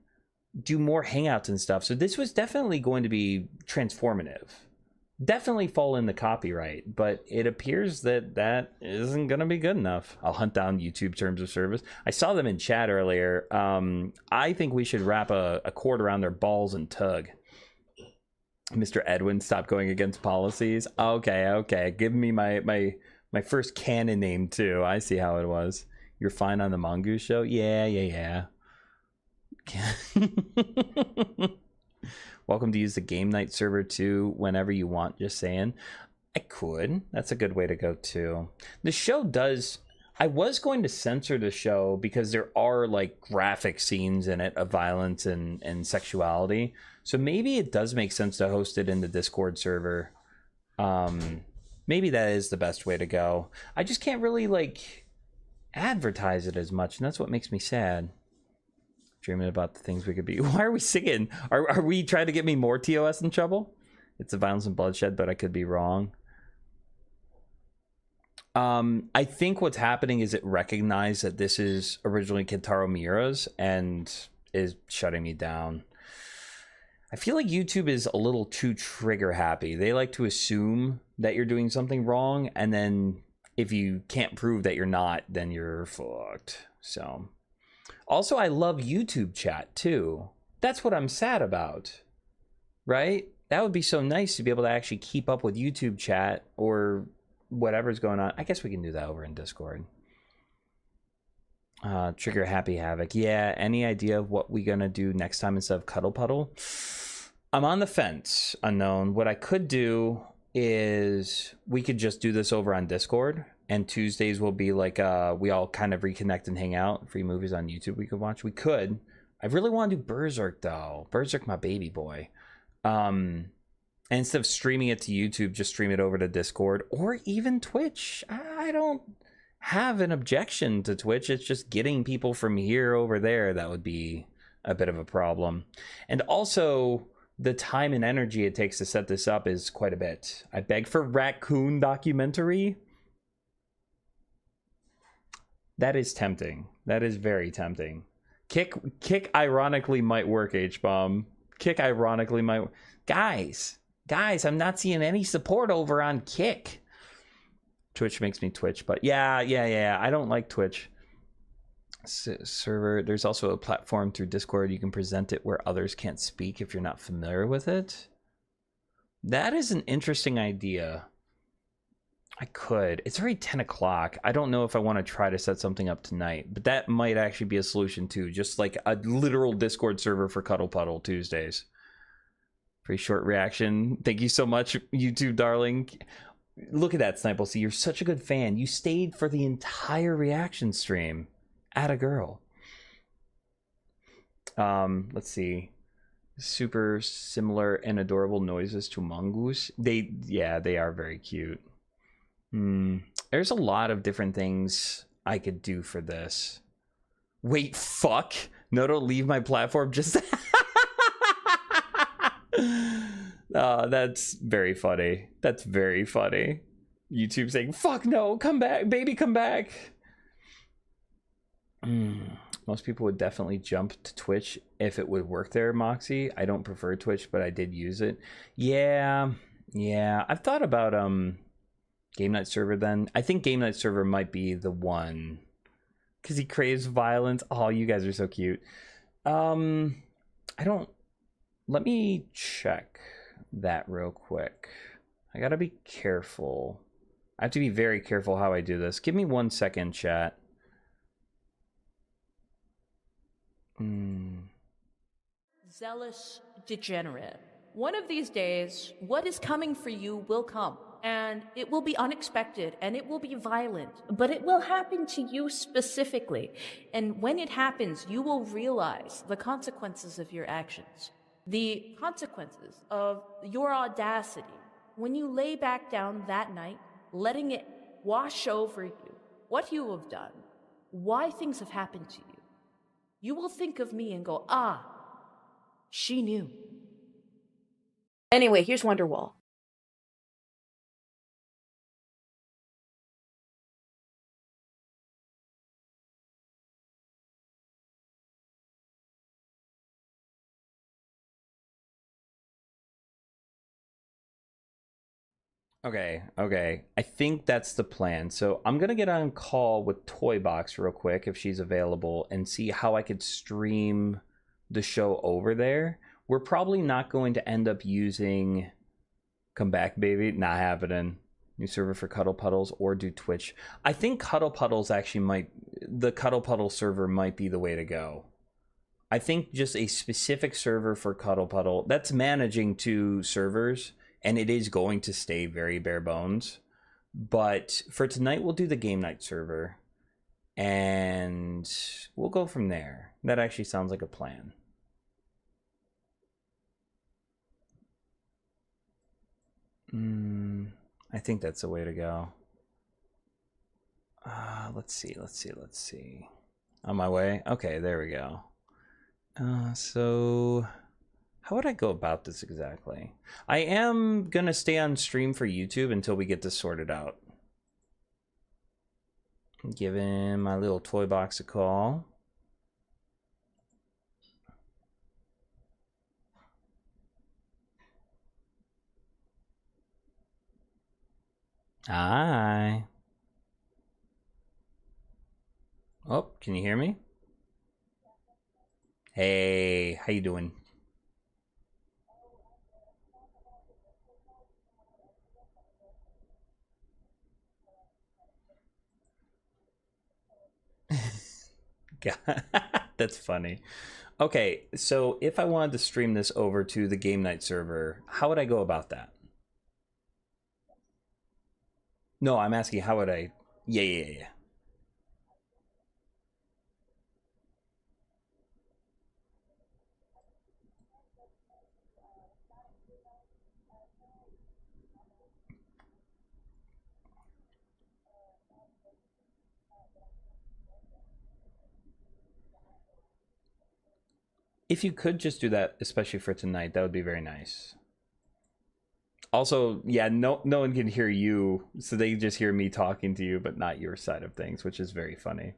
do more hangouts and stuff. So this was definitely going to be transformative. Definitely fall in the copyright, but it appears that that isn't going to be good enough. I'll hunt down YouTube terms of service. I saw them in chat earlier. I think we should wrap a cord around their balls and tug. Mr. Edwin, stop going against policies. Okay. Give me my first canon name too. I see how it was. You're fine on the Mongoose show? Yeah. Welcome to use the game night server too whenever you want, just saying. I could. That's a good way to go too. The show does... I was going to censor the show because there are like graphic scenes in it of violence and sexuality. So maybe it does make sense to host it in the Discord server. Maybe that is the best way to go. I just can't really like advertise it as much, and that's what makes me sad. Dreaming about the things we could be. Why are we singing? Are we trying to get me more TOS in trouble? It's a violence and bloodshed, but I could be wrong. I think what's happening is it recognized that this is originally Kentaro Miura's and is shutting me down. I feel like YouTube is a little too trigger happy. They like to assume that you're doing something wrong, and then if you can't prove that you're not, then you're fucked. So... Also, I love YouTube chat, too. That's what I'm sad about, right? That would be so nice to be able to actually keep up with YouTube chat or whatever's going on. I guess we can do that over in Discord. Trigger Happy Havoc. Yeah, any idea of what we're going to do next time instead of Cuddle Puddle? I'm on the fence, Unknown. What I could do is we could just do this over on Discord. And Tuesdays will be like we all kind of reconnect and hang out. Free movies on YouTube we could watch. We could. I really want to do Berserk though. Berserk, my baby boy. And instead of streaming it to YouTube, just stream it over to Discord or even Twitch. I don't have an objection to Twitch. It's just getting people from here over there that would be a bit of a problem. And also the time and energy it takes to set this up is quite a bit. I beg for raccoon documentary. That is tempting. That is very tempting. Kick ironically might work, H-Bomb. Kick ironically might... Guys, I'm not seeing any support over on Kick. Twitch makes me twitch, but yeah. I don't like Twitch. Server, there's also a platform through Discord. You can present it where others can't speak if you're not familiar with it. That is an interesting idea. I could. It's already 10 o'clock. I don't know if I want to try to set something up tonight, but that might actually be a solution too. Just like a literal Discord server for Cuddle Puddle Tuesdays. Pretty short reaction. Thank you so much, YouTube darling. Look at that, Sniple. See, you're such a good fan. You stayed for the entire reaction stream. Atta girl. Let's see. Super similar and adorable noises to mongoose. They are very cute. There's a lot of different things I could do for this. Wait, fuck? No, don't leave my platform. Just that's very funny. That's very funny. YouTube saying, fuck no, come back, baby, come back. Most people would definitely jump to Twitch if it would work there, Moxie. I don't prefer Twitch, but I did use it. Yeah. I've thought about Game Night Server then. I think Game Night Server might be the one. Because he craves violence. Oh, you guys are so cute. I don't... Let me check. that real quick. I gotta be careful. I have to be very careful how I do this. Give me 1 second, chat. Zealous degenerate. One of these days, what is coming for you will come. And it will be unexpected and it will be violent, but it will happen to you specifically. And when it happens, you will realize the consequences of your actions. The consequences of your audacity. When you lay back down that night, letting it wash over you, what you have done, why things have happened to you, you will think of me and go, ah, she knew. Anyway, here's Wonderwall. Okay. I think that's the plan. So I'm gonna get on call with Toybox real quick if she's available and see how I could stream the show over there. We're probably not going to end up using Come Back Baby. Not happening. New server for Cuddle Puddles or do Twitch. I think Cuddle Puddles actually the Cuddle Puddle server might be the way to go. I think just a specific server for Cuddle Puddle that's managing 2 servers. And it is going to stay very bare bones. But for tonight, we'll do the game night server. And we'll go from there. That actually sounds like a plan. I think that's the way to go. Let's see. On my way? Okay, there we go. So... how would I go about this exactly? I am going to stay on stream for YouTube until we get this sorted out. Giving my little toy box a call. Hi. Oh, can you hear me? Hey, how you doing? That's funny. Okay, so if I wanted to stream this over to the game night server, how would I go about that? No, I'm asking how would I... Yeah. If you could just do that, especially for tonight, that would be very nice. Also, yeah, no one can hear you, so they just hear me talking to you, but not your side of things, which is very funny.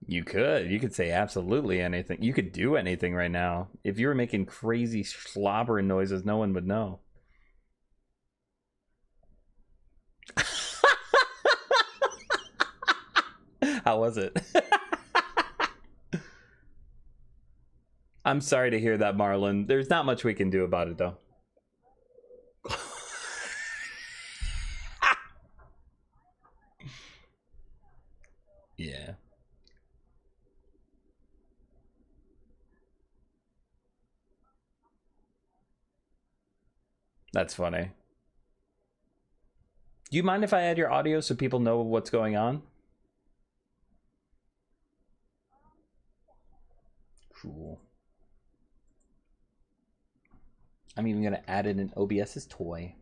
You could say absolutely anything. You could do anything right now. If you were making crazy slobbering noises, no one would know. How was it? I'm sorry to hear that, Marlon. There's not much we can do about it, though. Yeah. That's funny. Do you mind if I add your audio so people know what's going on? Cool. I'm even going to add it in OBS's toy.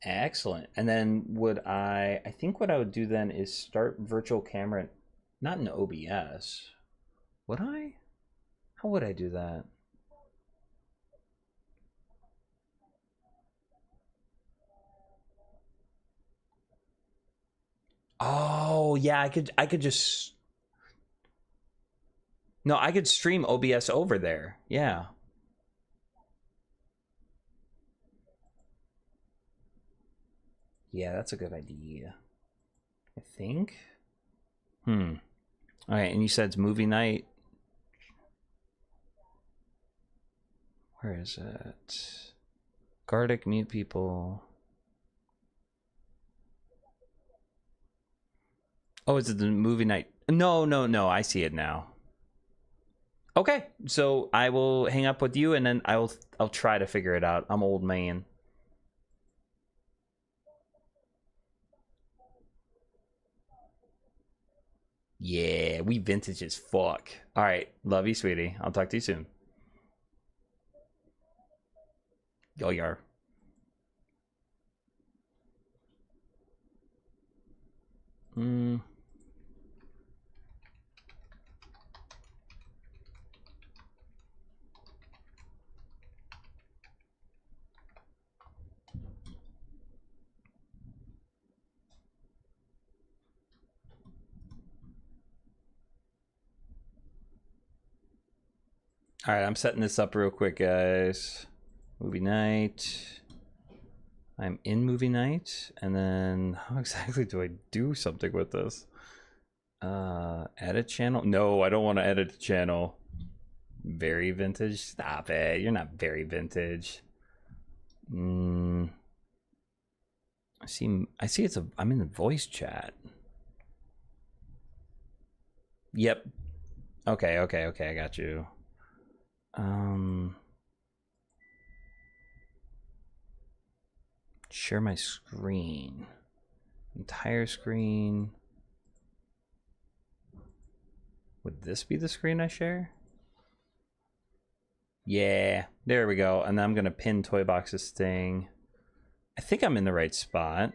Excellent. And then I think what I would do then is start virtual camera, not in OBS. Would I? How would I do that? Oh, Oh yeah, I could just. No, I could stream OBS over there. Yeah. Yeah, that's a good idea. I think. All right, and you said it's movie night. Where is it? Gardic, mute people. Oh, is it the movie night? No, I see it now. Okay, so I will hang up with you, and then I'll try to figure it out. I'm old man. Yeah, we vintage as fuck. All right, love you, sweetie. I'll talk to you soon. Yo, yar. All right, I'm setting this up real quick, guys. Movie night. I'm in movie night, and then how exactly do I do something with this? Edit channel? No, I don't want to edit the channel. Very vintage? Stop it. You're not very vintage. I see I'm in the voice chat. Yep. Okay, I got you. Share my screen. Entire screen. Would this be the screen I share? Yeah, there we go. And I'm gonna pin Toybox's thing. I think I'm in the right spot.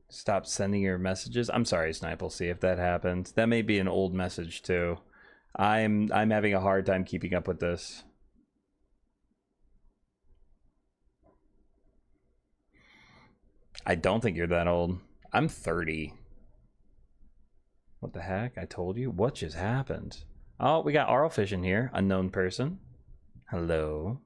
Stop sending your messages. I'm sorry, Snipe. See if that happens. That may be an old message too. I'm having a hard time keeping up with this. I don't think you're that old. I'm 30. What the heck? I told you. What just happened? Oh, we got Arlfish in here. Unknown person. Hello.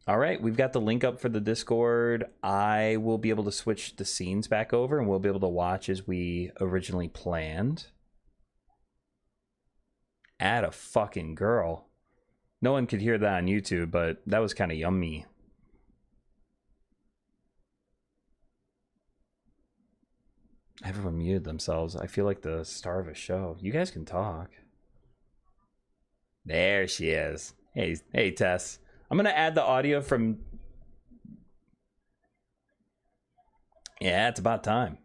All right, we've got the link up for the Discord. I will be able to switch the scenes back over, and we'll be able to watch as we originally planned. Add a fucking girl. No one could hear that on YouTube, but that was kind of yummy. Everyone muted themselves. I feel like the star of a show. You guys can talk. There she is. Hey, Tess. I'm going to add the audio from... Yeah, it's about time.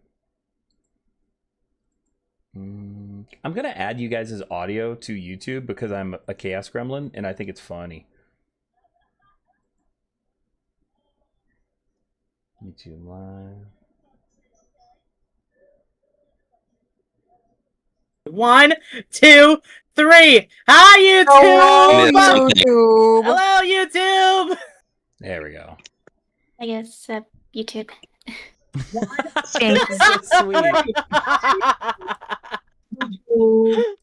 I'm going to add you guys' audio to YouTube because I'm a Chaos Gremlin and I think it's funny. YouTube Live. 1, 2, 3. Hi, YouTube! Hello, YouTube. Hello, YouTube! There we go. I guess YouTube. So sweet.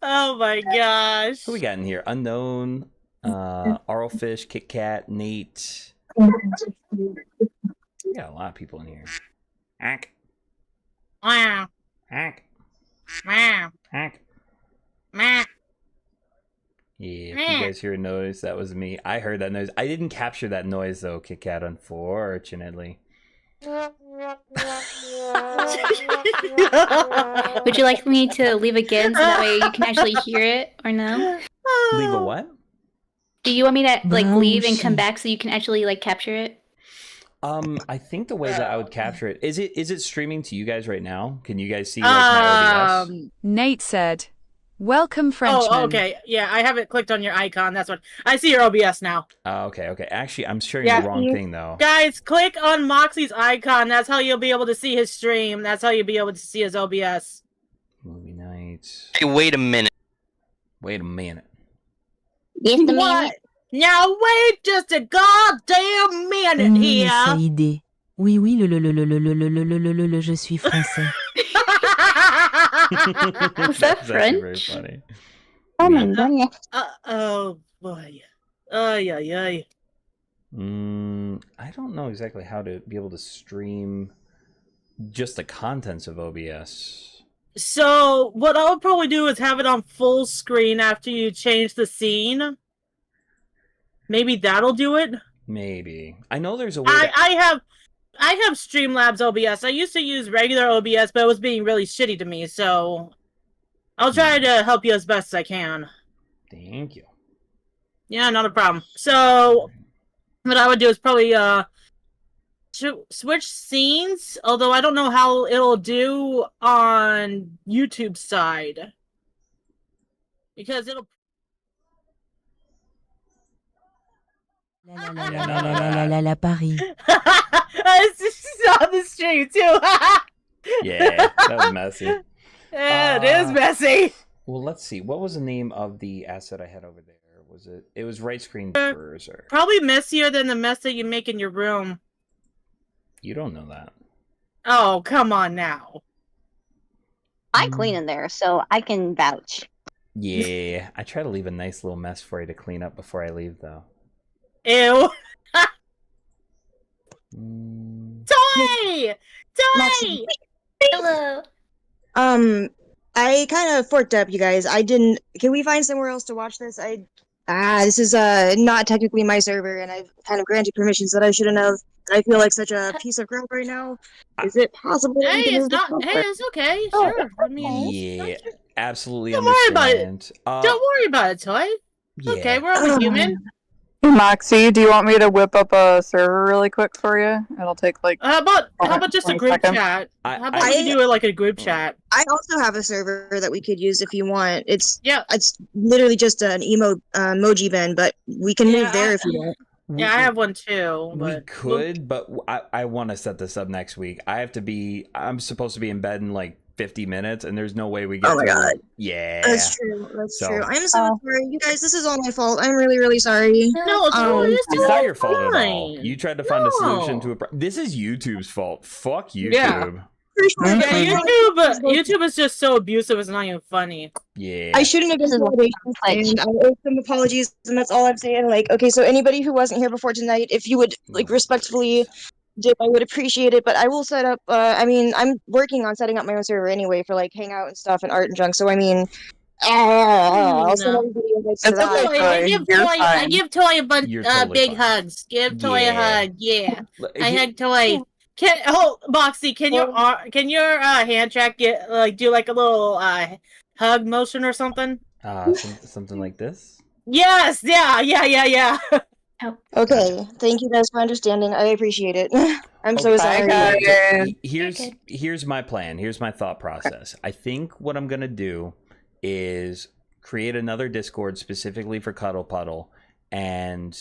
Oh my gosh. Who we got in here? Unknown, Arlfish, Kit Kat, Nate. We got a lot of people in here. Hack. Wow. Hack. Wow. Hack. Wow. Yeah, if you guys hear a noise, that was me. I heard that noise. I didn't capture that noise though, Kit Kat, unfortunately. Would you like me to leave again so that way you can actually hear it or no? Leave a what? Do you want me to like leave and come back so you can actually like capture it? I think the way that I would capture it is it streaming to you guys right now? Can you guys see like my OBS? Nate said, "Welcome, Frenchman." Oh, okay. Yeah, I haven't clicked on your icon. That's what I see your OBS now. Okay. Actually, I'm sharing the wrong thing though. Guys, click on Moxie's icon. That's how you'll be able to see his stream. That's how you'll be able to see his OBS. Movie nights. Hey, wait a minute. Wait a minute. Just a What? minute. Now wait just a goddamn minute here. Laissez idée. Oui, oui, je suis français. Is that That's actually very French? funny. Oh my goodness. Oh boy. Ay, ay, ay. I don't know exactly how to be able to stream just the contents of OBS. So what I would probably do is have it on full screen after you change the scene. Maybe that'll do it. Maybe. I know there's a way I have Streamlabs OBS. I used to use regular OBS, but it was being really shitty to me, so I'll try to help you as best as I can. Thank you. Yeah, not a problem. So what I would do is probably switch scenes, although I don't know how it'll do on YouTube side. Because it'll La Paris. This is on the stream too. Yeah, that was messy. Yeah, it is messy. Well, let's see. What was the name of the asset I had over there? Was it? It was right screen Berserk. Probably messier than the mess that you make in your room. You don't know that. Oh, come on now. I clean in there, so I can vouch. Yeah, I try to leave a nice little mess for you to clean up before I leave, though. Ew. Mm. Toy! Toy! Hello. I kind of forked up, you guys. I didn't. Can we find somewhere else to watch this? This is not technically my server, and I've kind of granted permissions that I shouldn't have. I feel like such a piece of crap right now. Is it possible? Hey, we can it's move not. this Hey, over? it's okay. Sure. I mean, Yeah, absolutely Don't worry about it. understand. don't worry about it, Toy. Yeah. Okay, we're only human. Moxie, do you want me to whip up a server really quick for you? It'll take like. How about just a 20 group seconds. chat? I- How about I- we do it like a group chat? I also have a server that we could use if you want. It's Yeah. literally just an emoji bin, but we can Yeah, move there if you want. Yeah, I have one too. We But could, but I want to set this up next week. I'm supposed to be in bed in like 50 minutes, and there's no way we get Oh my through. God. Yeah. That's true. That's So- true. I'm so sorry, you guys. This is all my fault. I'm really, really sorry. no, Toy, It's not your fault at all. fine. You tried to find a solution to No. a problem. This is YouTube's fault. Fuck YouTube. Yeah. Yeah, YouTube is just so abusive. It's not even funny. Yeah. I shouldn't have been motivated, and I owe some apologies, and that's all I'm saying. Like, okay, so anybody who wasn't here before tonight, if you would like respectfully dip, I would appreciate it. But I will set up. I mean, I'm working on setting up my own server anyway for like hangout and stuff and art and junk. So I mean, I'll send No. everybody invites to It's that. okay. I give Toy a bunch You're totally big fine. hugs. Give Toy a Yeah. hug. Yeah, If I you- hug Toy. Moxie, can your hand track do like a little hug motion or something? Something like this. Yes, yeah. Okay, thank you guys for understanding. I appreciate it. I'm so Okay. sorry. guys. Here's my plan. Here's my thought process. I think what I'm gonna do is create another Discord specifically for Cuddle Puddle, and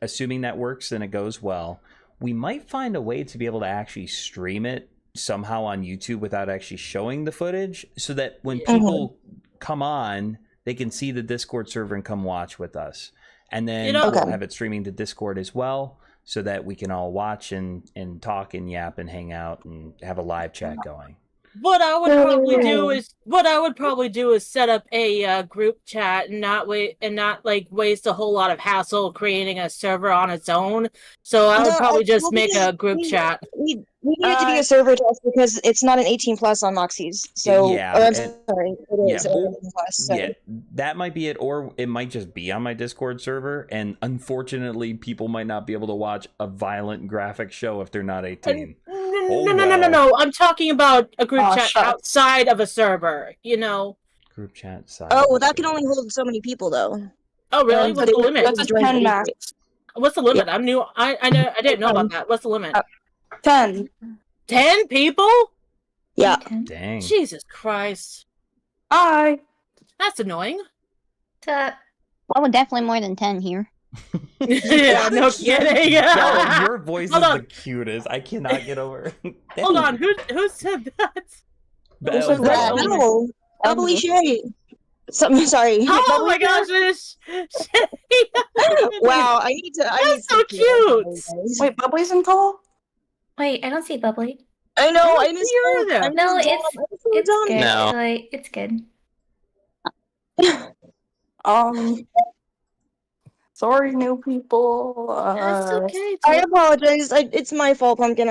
assuming that works and it goes well, we might find a way to be able to actually stream it somehow on YouTube without actually showing the footage, so that when people come on, they can see the Discord server and come watch with us. And then we'll have it streaming to Discord as well, so that we can all watch and talk and yap and hang out and have a live chat going. What I would probably do is set up a group chat and not waste a whole lot of hassle creating a server on its own. So I would probably just make a group chat. We need it to be a server test because it's not an 18 plus on Moxie's. So Yeah, I'm and- sorry, it is 18 plus. So. Yeah, that might be it, or it might just be on my Discord server, and unfortunately, people might not be able to watch a violent graphic show if they're not 18. No. I'm talking about a group chat outside of a server. You know. Group chat side. Oh, well, that can only hold so many people, though. Oh, really? What's the limit? That's a 10 max. What's the limit? I'm new. I didn't know about that. What's the limit? 10. 10 people? Yeah. Dang. Jesus Christ. Hi. That's annoying. Well, we're definitely more than 10 here. Yeah, no kidding. Yo, your voice Hold is on. the cutest. I cannot get over. Hold on, who said that? That was No, Bubbly Shay. Sorry. Oh my gosh, Wow, I need to. That's so cute. Wait, Bubbly's in Cuddle? Wait, I don't see Bubbly. I know. I I don't miss see her Dom. there. I miss No, Dom. it's I miss so good. Dom. No. Like it's good. Sorry, new people. That's okay. I apologize. It's my fault, Pumpkin.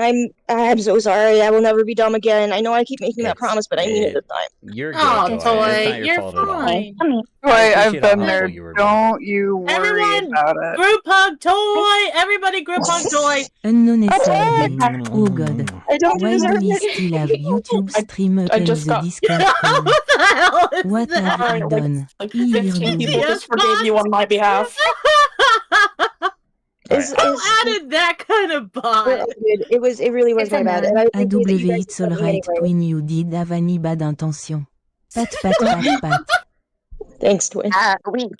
I'm so sorry. I will never be dumb again. I know I keep making that promise, but I mean it this time. You're good, Oh, Toy. It's Toy, not your you're fault at all. fine. Wait, I've appreciate how been there. helpful you were being. Don't you worry Everyone, about it. group hug Toy. Everybody, group hug Toy. Unknown SRD. Oh god. I don't Why deserve do we it. still have YouTube stream open just the got- Discord call? What the hell is What that? have I done? Like 15 people Yes, just forgave you on my behalf. Is- Who is- added that kind of bot? It really was It's my a bad. man. And I appreciate that you guys It's supported me alright, anyway. Queen, you did have any bad intention. Pat, pat, pat, pat. Thanks, Twin. Alright,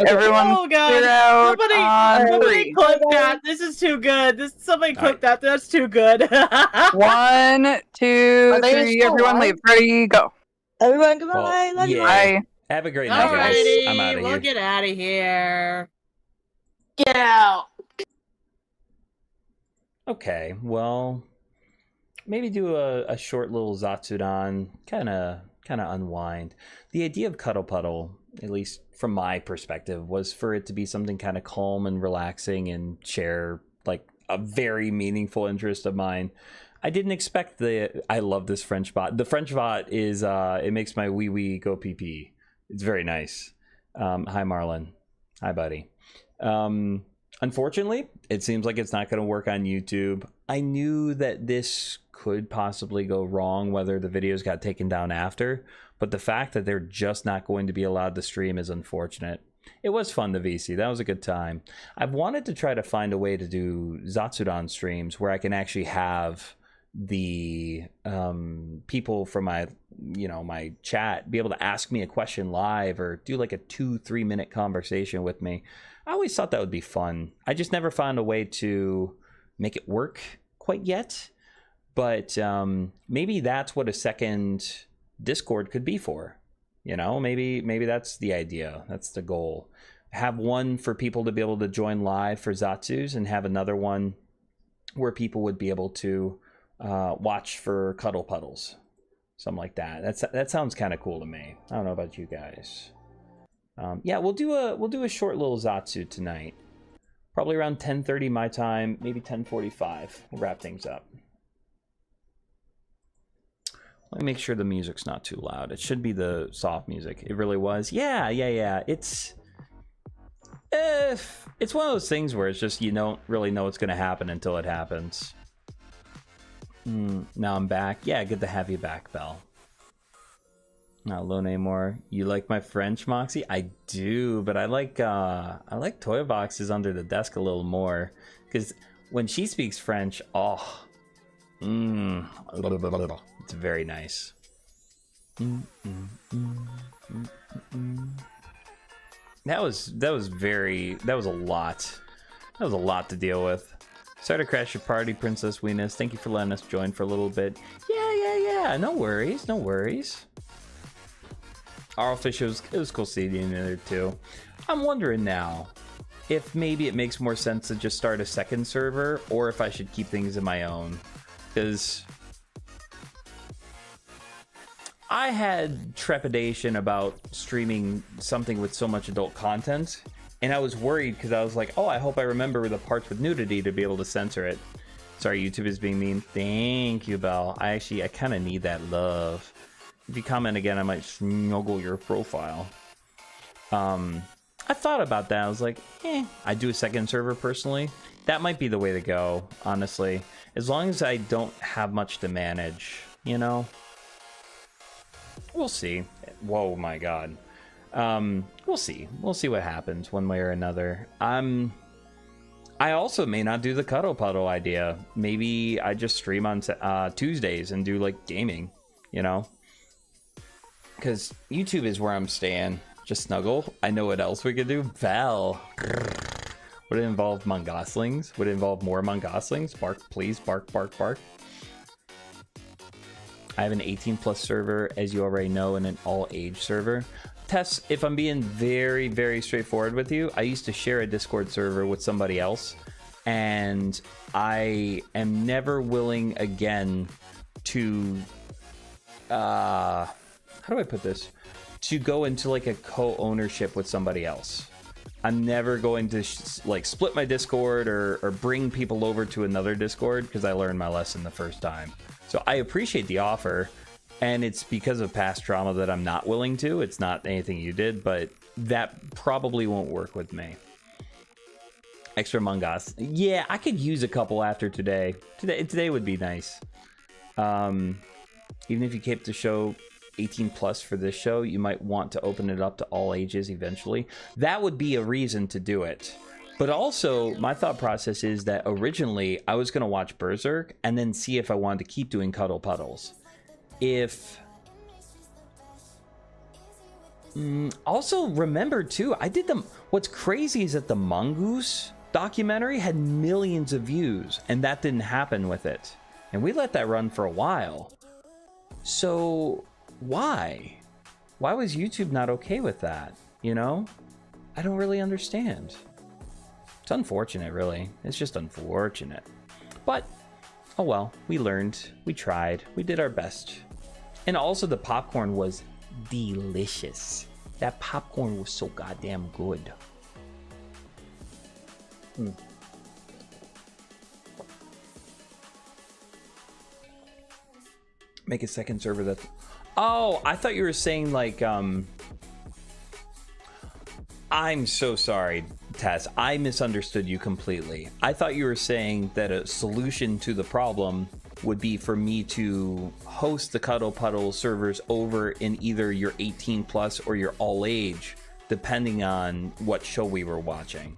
everyone Oh god! clear out on Somebody 3. click that. This is too good. Somebody click that. That's too good. 1, 2, Are they 3, still everyone live? leave. Ready, go. Everyone, goodbye. Well, Love you. yeah. Bye. Have a great night, guys. Alrighty, I'm out of we'll here. get out of here. Get out. Okay, well, maybe do a short little Zatsudan, kind of unwind. The idea of Cuddle Puddle, at least from my perspective, was for it to be something kind of calm and relaxing and share like a very meaningful interest of mine. I didn't expect I love this French bot. The French bot is, it makes my wee wee go pee pee. It's very nice. Hi, Marlon. Hi, buddy. Unfortunately, it seems like it's not going to work on YouTube. I knew that this could possibly go wrong, whether the videos got taken down after, but the fact that they're just not going to be allowed to stream is unfortunate. It was fun, the VC. That was a good time. I've wanted to try to find a way to do Zatsudan streams where I can actually have the people from my my chat be able to ask me a question live or do like a 2-3 minute conversation with me. I always thought that would be fun. I just never found a way to make it work quite yet, but maybe that's what a second Discord could be for. Maybe that's the idea. That's the goal. Have one for people to be able to join live for Zatsus and have another one where people would be able to watch for Cuddle Puddles, something like that. That sounds kind of cool to me. I don't know about you guys. Yeah, we'll do a short little Zatsu tonight, probably around 10:30 my time, maybe 10:45. We'll wrap things up. Let me make sure the music's not too loud. It should be the soft music. It really was. Yeah. It's one of those things where it's just you don't really know what's going to happen until it happens. Now I'm back. Yeah, good to have you back, Belle. Not alone anymore. You like my French, Moxie? I do, but I like Toy Boxes under the desk a little more because when she speaks French, it's very nice. That was a lot. That was a lot to deal with. Sorry to crash your party, Princess Weenus. Thank you for letting us join for a little bit. Yeah. No worries. Arlfish, it was cool seeing you in there too. I'm wondering now if maybe it makes more sense to just start a second server or if I should keep things in my own. Because I had trepidation about streaming something with so much adult content. And I was worried because I was like, I hope I remember the parts with nudity to be able to censor it. Sorry, YouTube is being mean. Thank you, Belle. I kind of need that love. If you comment again, I might snuggle your profile. I thought about that. I was like, I'd do a second server personally. That might be the way to go, honestly. As long as I don't have much to manage, We'll see. Whoa, my God. We'll see. We'll see what happens one way or another. I also may not do the Cuddle Puddle idea. Maybe I just stream on Tuesdays and do like gaming, because YouTube is where I'm staying. Just snuggle. I know what else we could do. Val. Would it involve mongoslings? Would it involve more mongoslings? Bark, please. Bark, bark, bark. I have an 18+ server, as you already know, and an all-age server. Tess, if I'm being very, very straightforward with you, I used to share a Discord server with somebody else, and I am never willing again to, how do I put this? To go into like a co-ownership with somebody else. I'm never going to like split my Discord or bring people over to another Discord because I learned my lesson the first time. So I appreciate the offer, and it's because of past trauma that I'm not willing to. It's not anything you did, but that probably won't work with me. Extra Among Us. Yeah, I could use a couple after today. Today would be nice. Even if you keep the show 18 plus for this show, you might want to open it up to all ages eventually. That would be a reason to do it. But also, my thought process is that originally I was going to watch Berserk and then see if I wanted to keep doing Cuddle Puddles. Also, remember too, I did them. What's crazy is that the Mongoose documentary had millions of views, and that didn't happen with it. And we let that run for a while. So why was YouTube not okay with that? You know, I don't really understand. It's unfortunate, really. It's just unfortunate. But oh well, we learned, we tried, we did our best. And also the popcorn was delicious. That popcorn was so goddamn good. Make a second server that... Oh, I thought you were saying like, I'm so sorry, Tess. I misunderstood you completely. I thought you were saying that a solution to the problem would be for me to host the Cuddle Puddle servers over in either your 18 plus or your all age, depending on what show we were watching.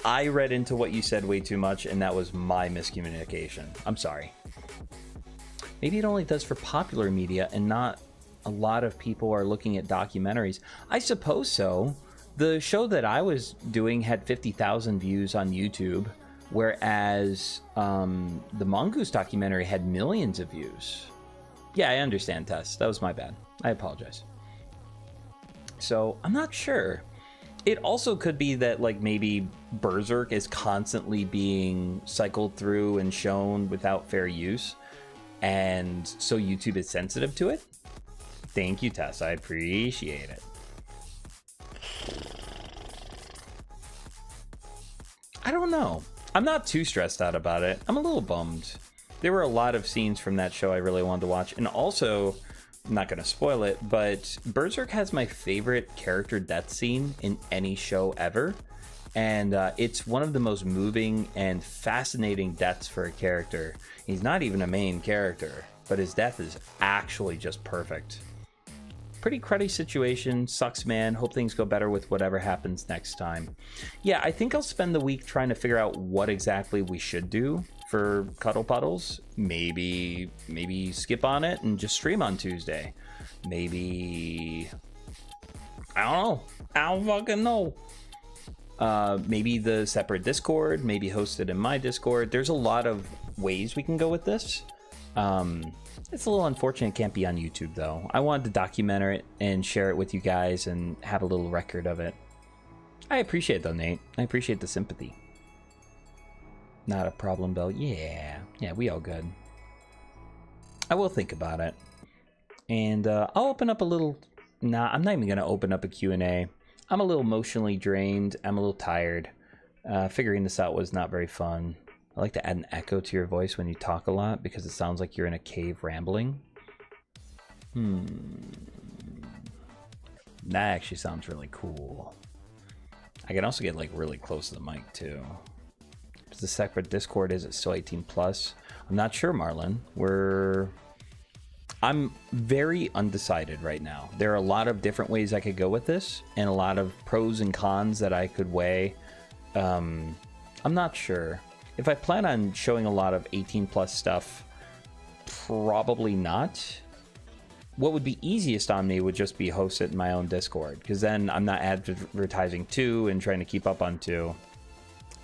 I read into what you said way too much, and that was my miscommunication. I'm sorry. Maybe it only does for popular media and not a lot of people are looking at documentaries. I suppose so. The show that I was doing had 50,000 views on YouTube, whereas the Mongoose documentary had millions of views. Yeah, I understand, Tess. That was my bad. I apologize. So I'm not sure. It also could be that like maybe Berserk is constantly being cycled through and shown without fair use, and so YouTube is sensitive to it. Thank you, Tess. I appreciate it. I don't know. I'm not too stressed out about it. I'm a little bummed. There were a lot of scenes from that show I really wanted to watch, and also, I'm not going to spoil it, but Berserk has my favorite character death scene in any show ever, and it's one of the most moving and fascinating deaths for a character. He's not even a main character, but his death is actually just perfect. Pretty cruddy situation. Sucks, man. Hope things go better with whatever happens next time. Yeah, I think I'll spend the week trying to figure out what exactly we should do for Cuddle Puddles. Maybe skip on it and just stream on Tuesday. Maybe... I don't know. I don't fucking know. Maybe the separate Discord. Maybe host it in my Discord. There's a lot of ways we can go with this. It's a little unfortunate it can't be on YouTube, though. I wanted to document it and share it with you guys and have a little record of it. I appreciate it, though, Nate. I appreciate the sympathy. Not a problem, Bell. Yeah, we all good. I will think about it. And I'll open up a little... Nah, I'm not even going to open up a Q&A. I'm a little emotionally drained. I'm a little tired. Figuring this out was not very fun. I like to add an echo to your voice when you talk a lot because it sounds like you're in a cave rambling. That actually sounds really cool. I can also get like really close to the mic too. Is the separate Discord, is it still 18 plus? I'm not sure, Marlon. I'm very undecided right now. There are a lot of different ways I could go with this and a lot of pros and cons that I could weigh. I'm not sure. If I plan on showing a lot of 18 plus stuff, probably not. What would be easiest on me would just be host it in my own Discord, because then I'm not advertising to and trying to keep up on to.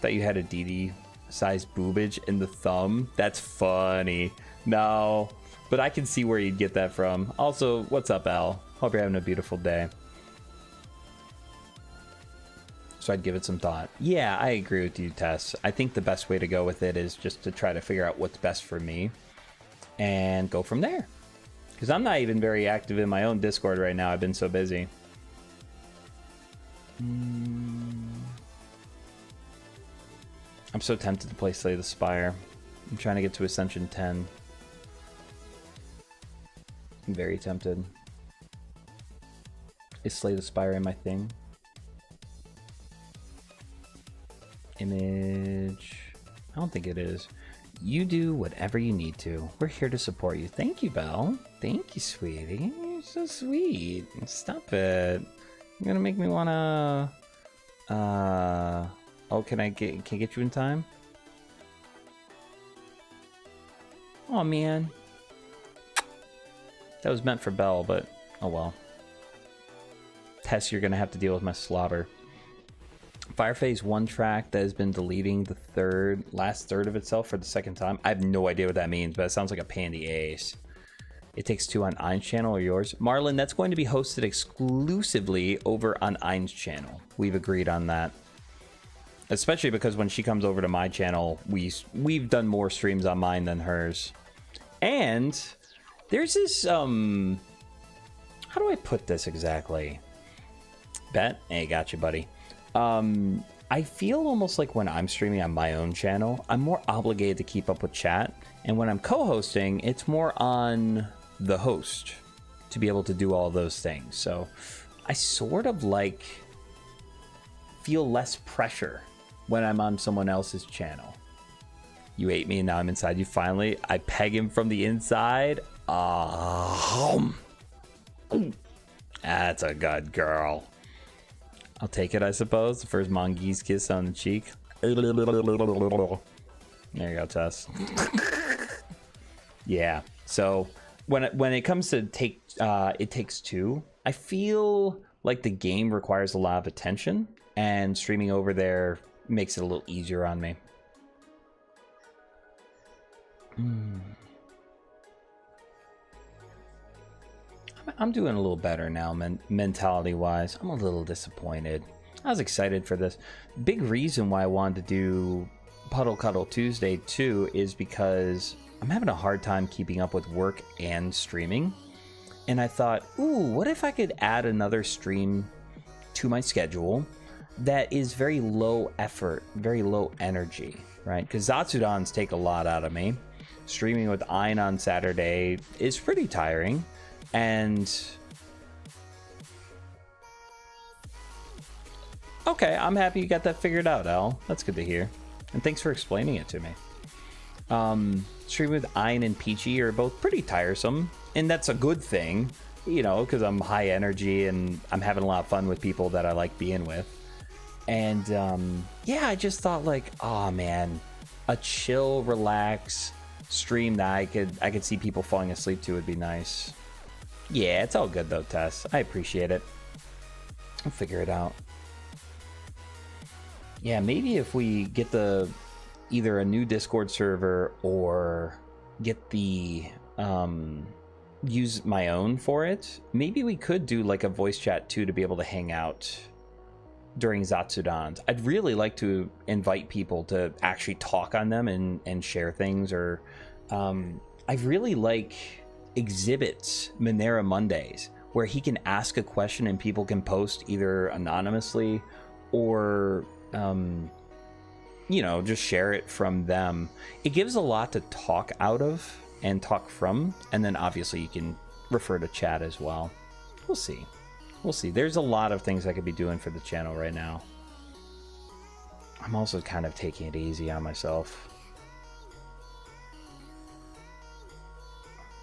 Thought you had a DD size boobage in the thumb. That's funny. No, but I can see where you'd get that from. Also, what's up, Al? Hope you're having a beautiful day. So I'd give it some thought. Yeah, I agree with you, Tess. I think the best way to go with it is just to try to figure out what's best for me and go from there. Because I'm not even very active in my own Discord right now. I've been so busy. I'm so tempted to play Slay the Spire. I'm trying to get to Ascension 10. I'm very tempted. Is Slay the Spire in my thing? Image. I don't think it is. You do whatever you need to. We're here to support you. Thank you, Belle. Thank you, sweetie. You're so sweet. Stop it. You're gonna make me wanna... Oh, can I get you in time? Oh man. That was meant for Belle, but oh well. Tess, you're gonna have to deal with my slobber. Fire Phase 1 track that has been deleting the last third of itself for the second time. I have no idea what that means, but it sounds like a pain in the ace. It Takes Two on Ein's channel or yours? Marlon, that's going to be hosted exclusively over on Ein's channel. We've agreed on that. Especially because when she comes over to my channel, we've done more streams on mine than hers. And there's this, how do I put this exactly? Bet? Hey, got you, buddy. I feel almost like when I'm streaming on my own channel, I'm more obligated to keep up with chat. And when I'm co-hosting, it's more on the host to be able to do all those things. So I sort of like feel less pressure when I'm on someone else's channel. You ate me and now I'm inside you finally. I peg him from the inside. That's a good girl. I'll take it, I suppose. The first mongoose kiss on the cheek. There you go, Tess. Yeah. So when it comes to It Takes Two, I feel like the game requires a lot of attention, and streaming over there makes it a little easier on me. I'm doing a little better now, mentality-wise. I'm a little disappointed. I was excited for this. Big reason why I wanted to do Puddle Cuddle Tuesday, too, is because I'm having a hard time keeping up with work and streaming. And I thought, ooh, what if I could add another stream to my schedule that is very low effort, very low energy, right? Because Zatsudans take a lot out of me. Streaming with Ein on Saturday is pretty tiring. And okay, I'm happy you got that figured out, Al. That's good to hear. And thanks for explaining it to me. Streaming with Ein and Peachy are both pretty tiresome, and that's a good thing, you know, because I'm high energy and I'm having a lot of fun with people that I like being with. And yeah, I just thought like, oh man, a chill, relax stream that I could see people falling asleep to would be nice. Yeah, it's all good though, Tess. I appreciate it. I'll figure it out. Yeah, maybe if we get either a new Discord server or get the use my own for it, maybe we could do like a voice chat too to be able to hang out during Zatsudans. I'd really like to invite people to actually talk on them and share things, or I really like Exhibits Monera Mondays, where he can ask a question and people can post either anonymously or you know, just share it from them. It gives a lot to talk out of and talk from, and then obviously you can refer to chat as well. We'll see. We'll see. There's a lot of things I could be doing for the channel right now. I'm also kind of taking it easy on myself.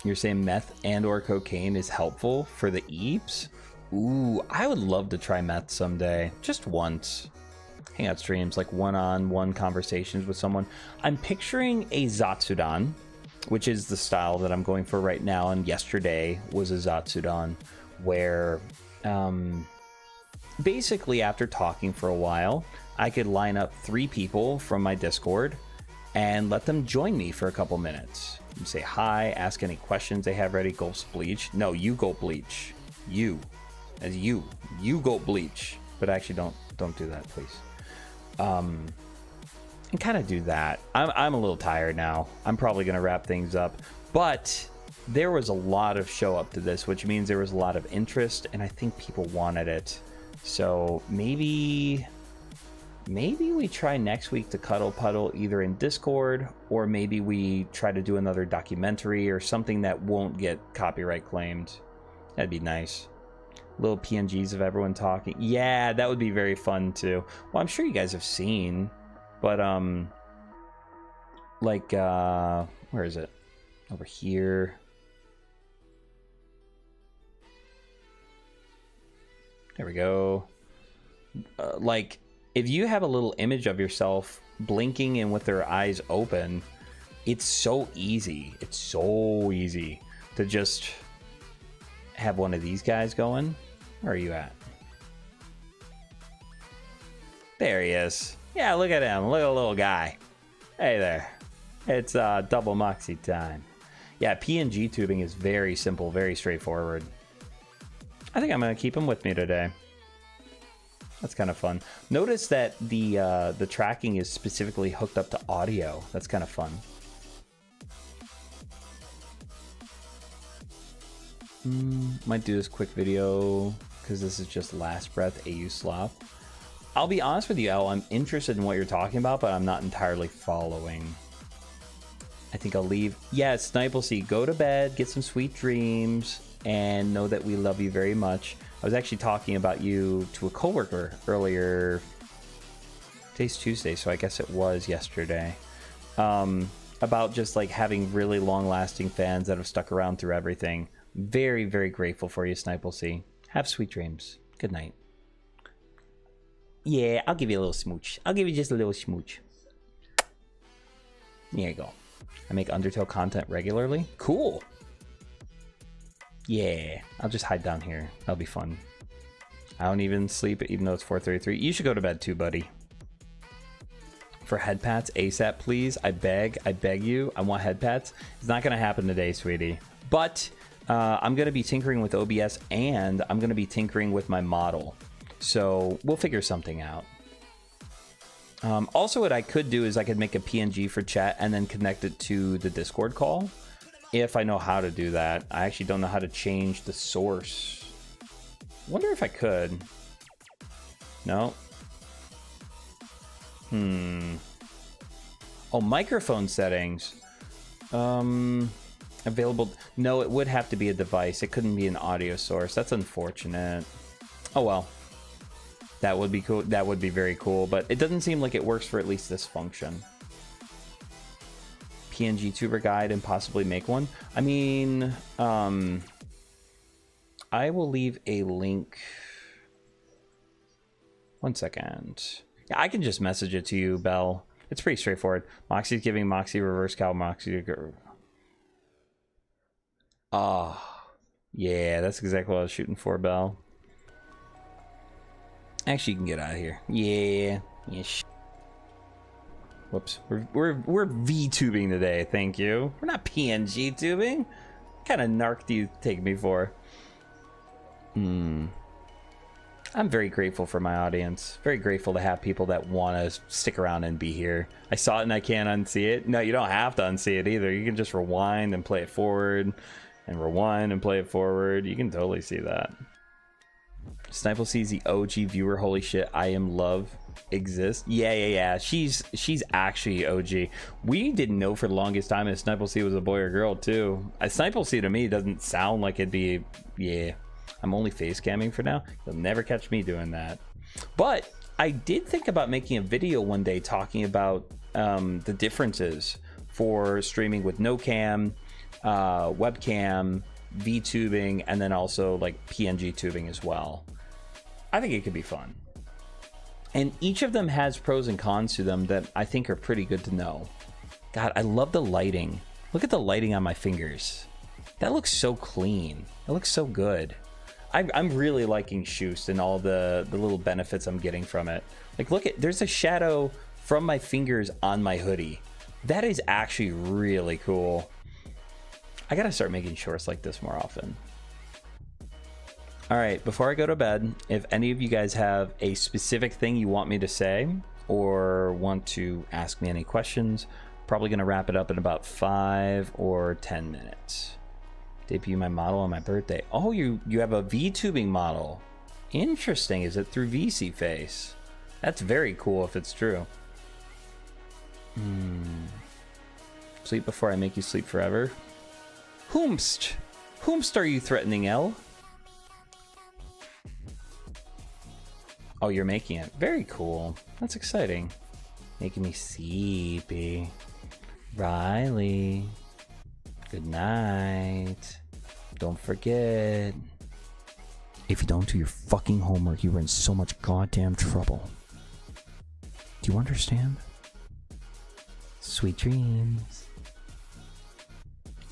You're saying meth and or cocaine is helpful for the eeps? Ooh, I would love to try meth someday. Just once. Hangout streams, like one-on-one conversations with someone. I'm picturing a Zatsudan, which is the style that I'm going for right now, and yesterday was a Zatsudan, where basically after talking for a while, I could line up 3 people from my Discord and let them join me for a couple minutes. You say hi, ask any questions they have ready, gulps bleach. No, you gulp bleach. You. As you. You gulp bleach. But I actually don't don't do that, please. And kind of do that. I'm a little tired now. I'm probably gonna wrap things up, but there was a lot of show up to this, which means there was a lot of interest, and I think people wanted it. So maybe we try next week to Cuddle Puddle either in Discord, or maybe we try to do another documentary or something that won't get copyright claimed. That'd be nice. Little PNGs of everyone talking. Yeah, that would be very fun too. Well, I'm sure you guys have seen, but like where is it? Over here. There we go. Like, if you have a little image of yourself blinking and with their eyes open, it's so easy. It's so easy to just have one of these guys going. Where are you at? There he is. Yeah, look at him. Look at the little guy. Hey there. It's double Moxie time. Yeah, PNG tubing is very simple, very straightforward. I think I'm gonna keep him with me today. That's kind of fun. Notice that the tracking is specifically hooked up to audio. That's kind of fun. Might do this quick video because this is just last breath AU slop. I'll be honest with you, El, I'm interested in what you're talking about, but I'm not entirely following. I think I'll leave. Yeah, Snipelseed, go to bed, get some sweet dreams, and know that we love you very much. I was actually talking about you to a coworker earlier. Today's Tuesday, so I guess it was yesterday. About just like having really long-lasting fans that have stuck around through everything. Very, very grateful for you, Snipelseed. Have sweet dreams. Good night. Yeah, I'll give you a little smooch. I'll give you just a little smooch. There you go. I make Undertale content regularly. Cool. Yeah, I'll just hide down here. That'll be fun. I don't even sleep, even though it's 4:33. You should go to bed too, buddy. For head pats ASAP, please. I beg you. I want head pats. It's not going to happen today, sweetie. But I'm going to be tinkering with OBS, and I'm going to be tinkering with my model. So we'll figure something out. Also, what I could do is I could make a PNG for chat and then connect it to the Discord call. If I know how to do that. I actually don't know how to change the source. Wonder if I could. No. Oh, microphone settings. Available. No, it would have to be a device. It couldn't be an audio source. That's unfortunate. Oh well. That would be cool. That would be very cool, but it doesn't seem like it works for at least this function. PNG tuber guide and possibly make one. I mean, I will leave a link. 1 second. Yeah, I can just message it to you, Belle. It's pretty straightforward. Moxie's giving Moxie reverse cow Moxie. Oh, yeah, that's exactly what I was shooting for, Belle. Actually, you can get out of here. Yeah. Whoops. We're VTubing today, thank you. We're not PNG tubing. What kind of narc do you take me for? I'm very grateful for my audience. Very grateful to have people that want to stick around and be here. I saw it and I can't unsee it. No, you don't have to unsee it either. You can just rewind and play it forward, and rewind and play it forward. You can totally see that. Sniple sees the OG viewer. Holy shit, I am love exists. Yeah. She's actually OG. We didn't know for the longest time if Sniple C was a boy or girl too. Sniple C to me doesn't sound like it'd be. Yeah, I'm only face camming for now. You'll never catch me doing that. But I did think about making a video one day talking about the differences for streaming with no cam, webcam, VTubing, and then also like PNG tubing as well. I think it could be fun. And each of them has pros and cons to them that I think are pretty good to know. God, I love the lighting. Look at the lighting on my fingers. That looks so clean. It looks so good. I'm really liking Shoost and all the little benefits I'm getting from it. Like, look at, there's a shadow from my fingers on my hoodie. That is actually really cool. I gotta start making shorts like this more often. All right, before I go to bed, if any of you guys have a specific thing you want me to say or want to ask me any questions, probably going to wrap it up in about 5 or 10 minutes. Debut my model on my birthday. Oh, you have a VTubing model. Interesting. Is it through VC Face? That's very cool if it's true. Sleep before I make you sleep forever. Whomst are you threatening, El? Oh, you're making it. Very cool. That's exciting. Making me sleepy. Riley. Good night. Don't forget. If you don't do your fucking homework, you're in so much goddamn trouble. Do you understand? Sweet dreams.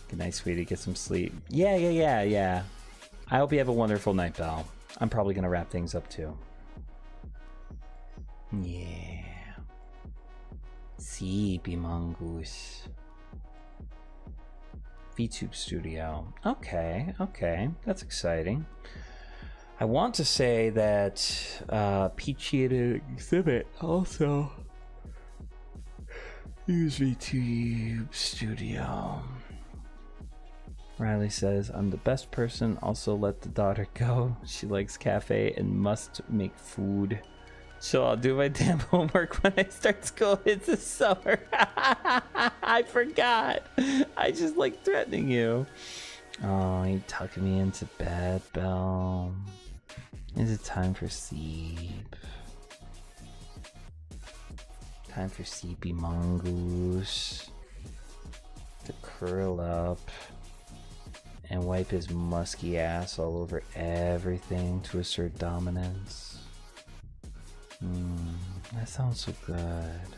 Good night, sweetie. Get some sleep. Yeah. I hope you have a wonderful night, Belle. I'm probably gonna wrap things up too. Yeah. Sleepy mongoose. VTube Studio. Okay. That's exciting. I want to say that Peachy Exhibit also use VTube Studio. Riley says, I'm the best person. Also let the daughter go. She likes cafe and must make food. So I'll do my damn homework when I start school. It's the summer. I forgot. I just like threatening you. Oh, you tucking me into bed, Belle. Is it time for sleep? Time for sleepy mongoose to curl up and wipe his musky ass all over everything to assert dominance. That sounds so good.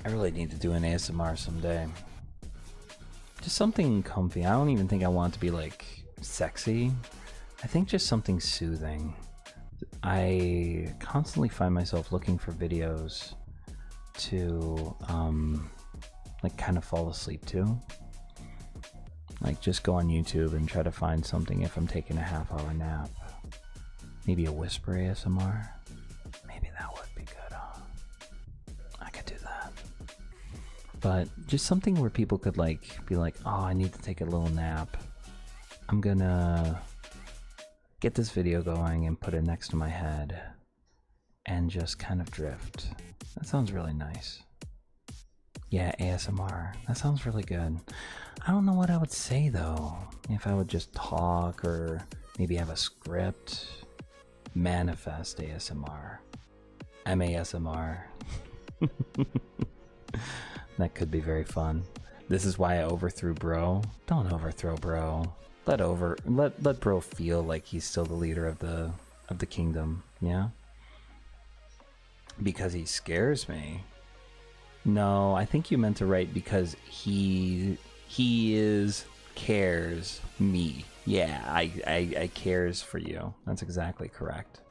I really need to do an ASMR someday. Just something comfy. I don't even think I want it to be like sexy. I think just something soothing. I constantly find myself looking for videos to like kind of fall asleep to. Like just go on YouTube and try to find something if I'm taking a half-hour nap. Maybe a whisper ASMR. Maybe that would be good, huh? I could do that. But just something where people could like be like, oh, I need to take a little nap. I'm gonna get this video going and put it next to my head and just kind of drift. That sounds really nice. Yeah, ASMR. That sounds really good. I don't know what I would say though. If I would just talk or maybe have a script. Manifest ASMR. MASMR. That could be very fun. This is why I overthrew bro. Don't overthrow bro. Let bro feel like he's still the leader of the kingdom, yeah? Because he scares me. No, I think you meant to write because he cares me. Yeah, I cares for you. That's exactly correct.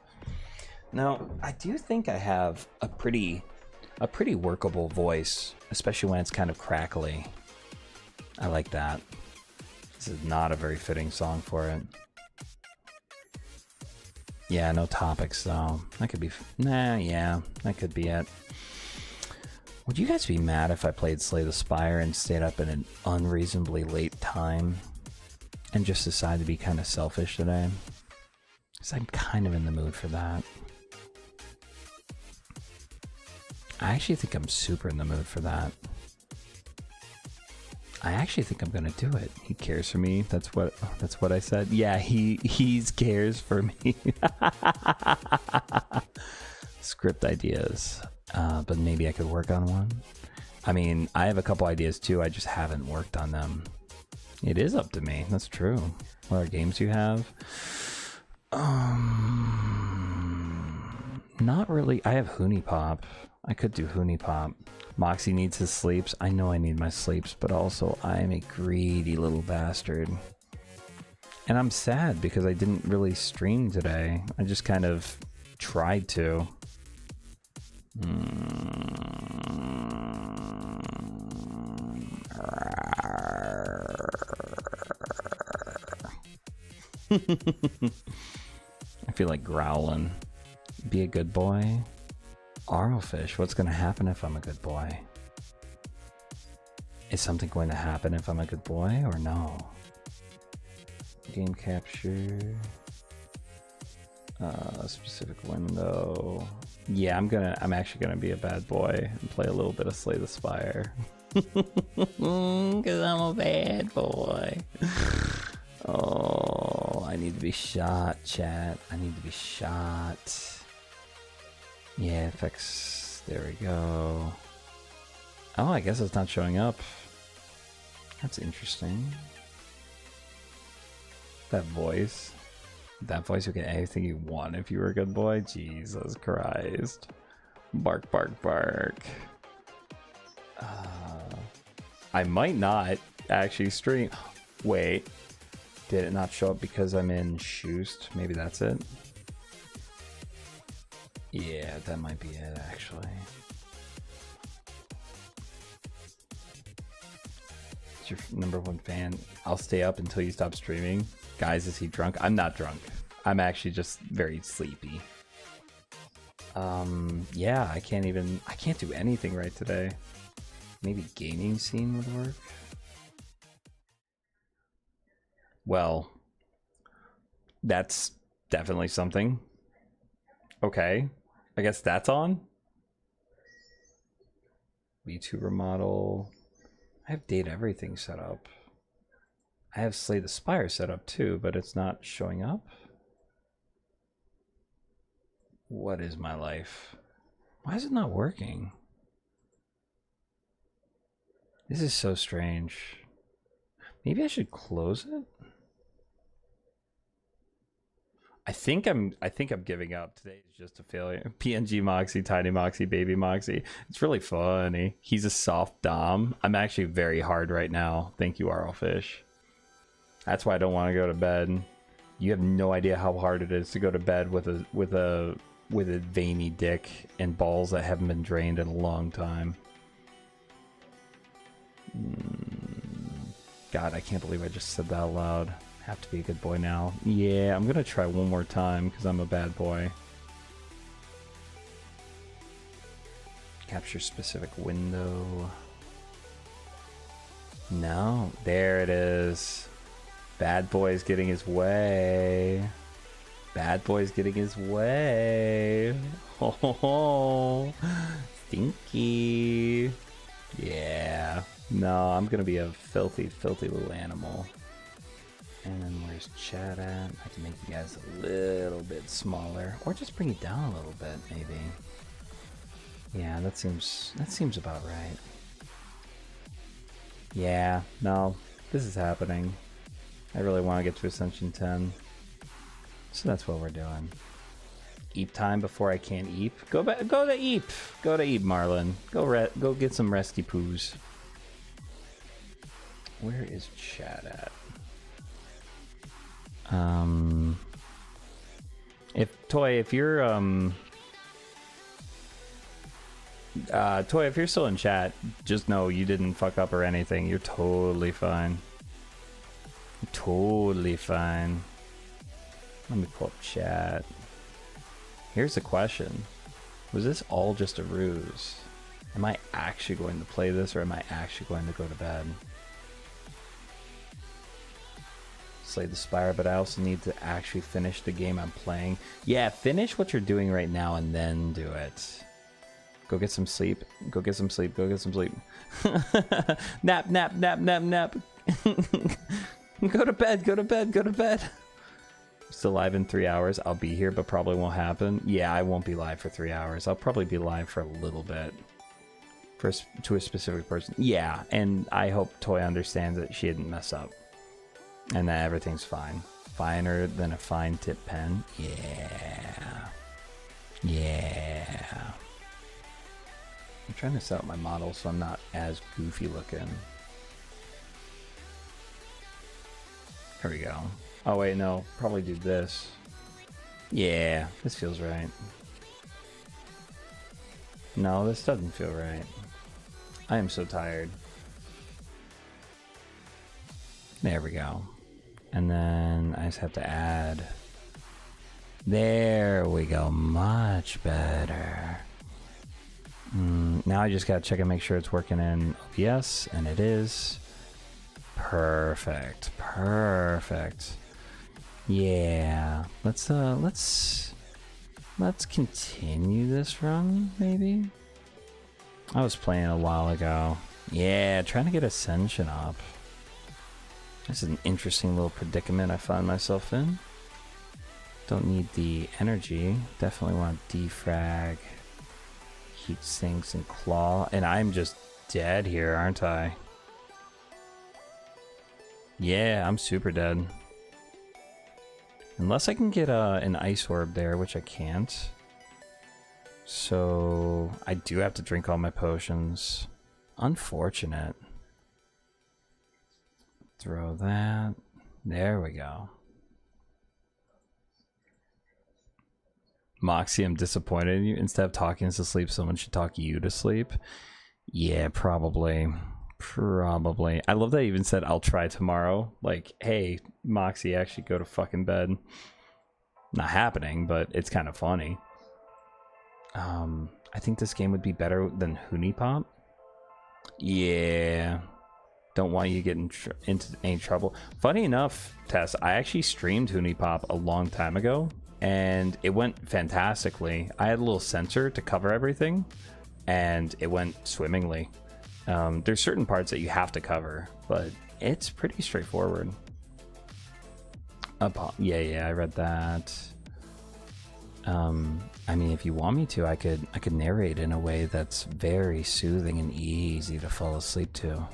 Now, I do think I have a pretty workable voice, especially when it's kind of crackly. I like that. This is not a very fitting song for it. Yeah, no topics though. That could be, yeah, that could be it. Would you guys be mad if I played Slay the Spire and stayed up at an unreasonably late time and just decided to be kind of selfish today? Because I'm kind of in the mood for that. I actually think I'm super in the mood for that. I actually think I'm gonna do it. He cares for me. That's what I said. Yeah, he cares for me. Script ideas. But maybe I could work on one. I mean, I have a couple ideas too. I just haven't worked on them. It is up to me. That's true. What other games do you have? Not really. I have Hoonie Pop. I could do Hoonie Pop. Moxie needs his sleeps. I know I need my sleeps, but also I am a greedy little bastard. And I'm sad because I didn't really stream today. I just kind of tried to. I feel like growling. Be a good boy. Arrowfish, what's gonna happen if I'm a good boy? Is something going to happen if I'm a good boy or no? Game capture. Specific window. Yeah, I'm actually gonna be a bad boy and play a little bit of Slay the Spire. Cause I'm a bad boy. Oh, I need to be shot, chat. I need to be shot. Yeah, effects. There we go. Oh, I guess it's not showing up. That's interesting. That voice. That voice, you get anything you want if you were a good boy. Jesus Christ. Bark, bark, bark. I might not actually stream. Wait. Did it not show up because I'm in Shoost? Maybe that's it. Yeah, that might be it, actually. It's your #1 fan. I'll stay up until you stop streaming. Guys, is he drunk? I'm not drunk. I'm actually just very sleepy. Yeah, I can't do anything right today. Maybe gaming scene would work? Well, that's definitely something. Okay, I guess that's on. VTuber model. I have date everything set up. I have Slay the Spire set up too, but it's not showing up. What is my life? Why is it not working? This is so strange. Maybe I should close it? I think I'm giving up. Today is just a failure. PNG Moxie, Tiny Moxie, Baby Moxie. It's really funny. He's a soft dom. I'm actually very hard right now. Thank you, Arlfish. That's why I don't want to go to bed. You have no idea how hard it is to go to bed with a veiny dick and balls that haven't been drained in a long time. God, I can't believe I just said that out loud. Have to be a good boy now. Yeah, I'm gonna try one more time because I'm a bad boy. Capture specific window. No, there it is. Bad boy's getting his way. Bad boy's getting his way. Oh, stinky. Yeah. No, I'm gonna be a filthy, filthy little animal. And then where's chat at? I can make you guys a little bit smaller, or just bring it down a little bit, maybe. Yeah, that seems about right. Yeah, no, this is happening. I really want to get to Ascension 10, so that's what we're doing. Eep time before I can't eep. Go back. Go to eep. Go to eep, Marlon. Go get some resty poos. Where is chat at? If you're still in chat, just know you didn't fuck up or anything. You're totally fine. Totally fine. Let me pull up chat. Here's the question. Was this all just a ruse? Am I actually going to play this, or am I actually going to go to bed? Slay the Spire, but I also need to actually finish the game I'm playing. Yeah, finish what you're doing right now and then do it. Go get some sleep. Go get some sleep. Go get some sleep. Nap, nap, nap, nap, nap. Go to bed. Go to bed. Go to bed. Still live in 3 hours. I'll be here, but probably won't happen. Yeah, I won't be live for 3 hours. I'll probably be live for a little bit. To a specific person. Yeah, and I hope Toy understands that she didn't mess up. And that everything's fine. Finer than a fine tip pen. Yeah. Yeah. I'm trying to set up my model so I'm not as goofy looking. Here we go. Oh wait, no. Probably do this. Yeah, this feels right. No, this doesn't feel right. I am so tired. There we go. And then I just have to add. There we go. Much better. Now I just gotta check and make sure it's working in OBS, and it is. Perfect. Perfect. Yeah. Let's continue this run, maybe. I was playing a while ago. Yeah, trying to get Ascension up. This is an interesting little predicament I find myself in. Don't need the energy. Definitely want defrag, heat sinks, and claw. And I'm just dead here, aren't I? Yeah, I'm super dead. Unless I can get an ice orb there, which I can't. So I do have to drink all my potions. Unfortunate. Throw that. There we go. Moxie, I'm disappointed in you. Instead of talking us to sleep, someone should talk you to sleep. Yeah, probably. Probably. I love that I even said I'll try tomorrow. Like, hey, Moxie, actually go to fucking bed. Not happening, but it's kind of funny. I think this game would be better than Hunipop. Yeah. Don't want you getting into any trouble. Funny enough, Tess, I actually streamed Hunipop a long time ago, and it went fantastically. I had a little sensor to cover everything, and it went swimmingly. There's certain parts that you have to cover, but it's pretty straightforward. Yeah, I read that. I mean, if you want me to, I could narrate in a way that's very soothing and easy to fall asleep to.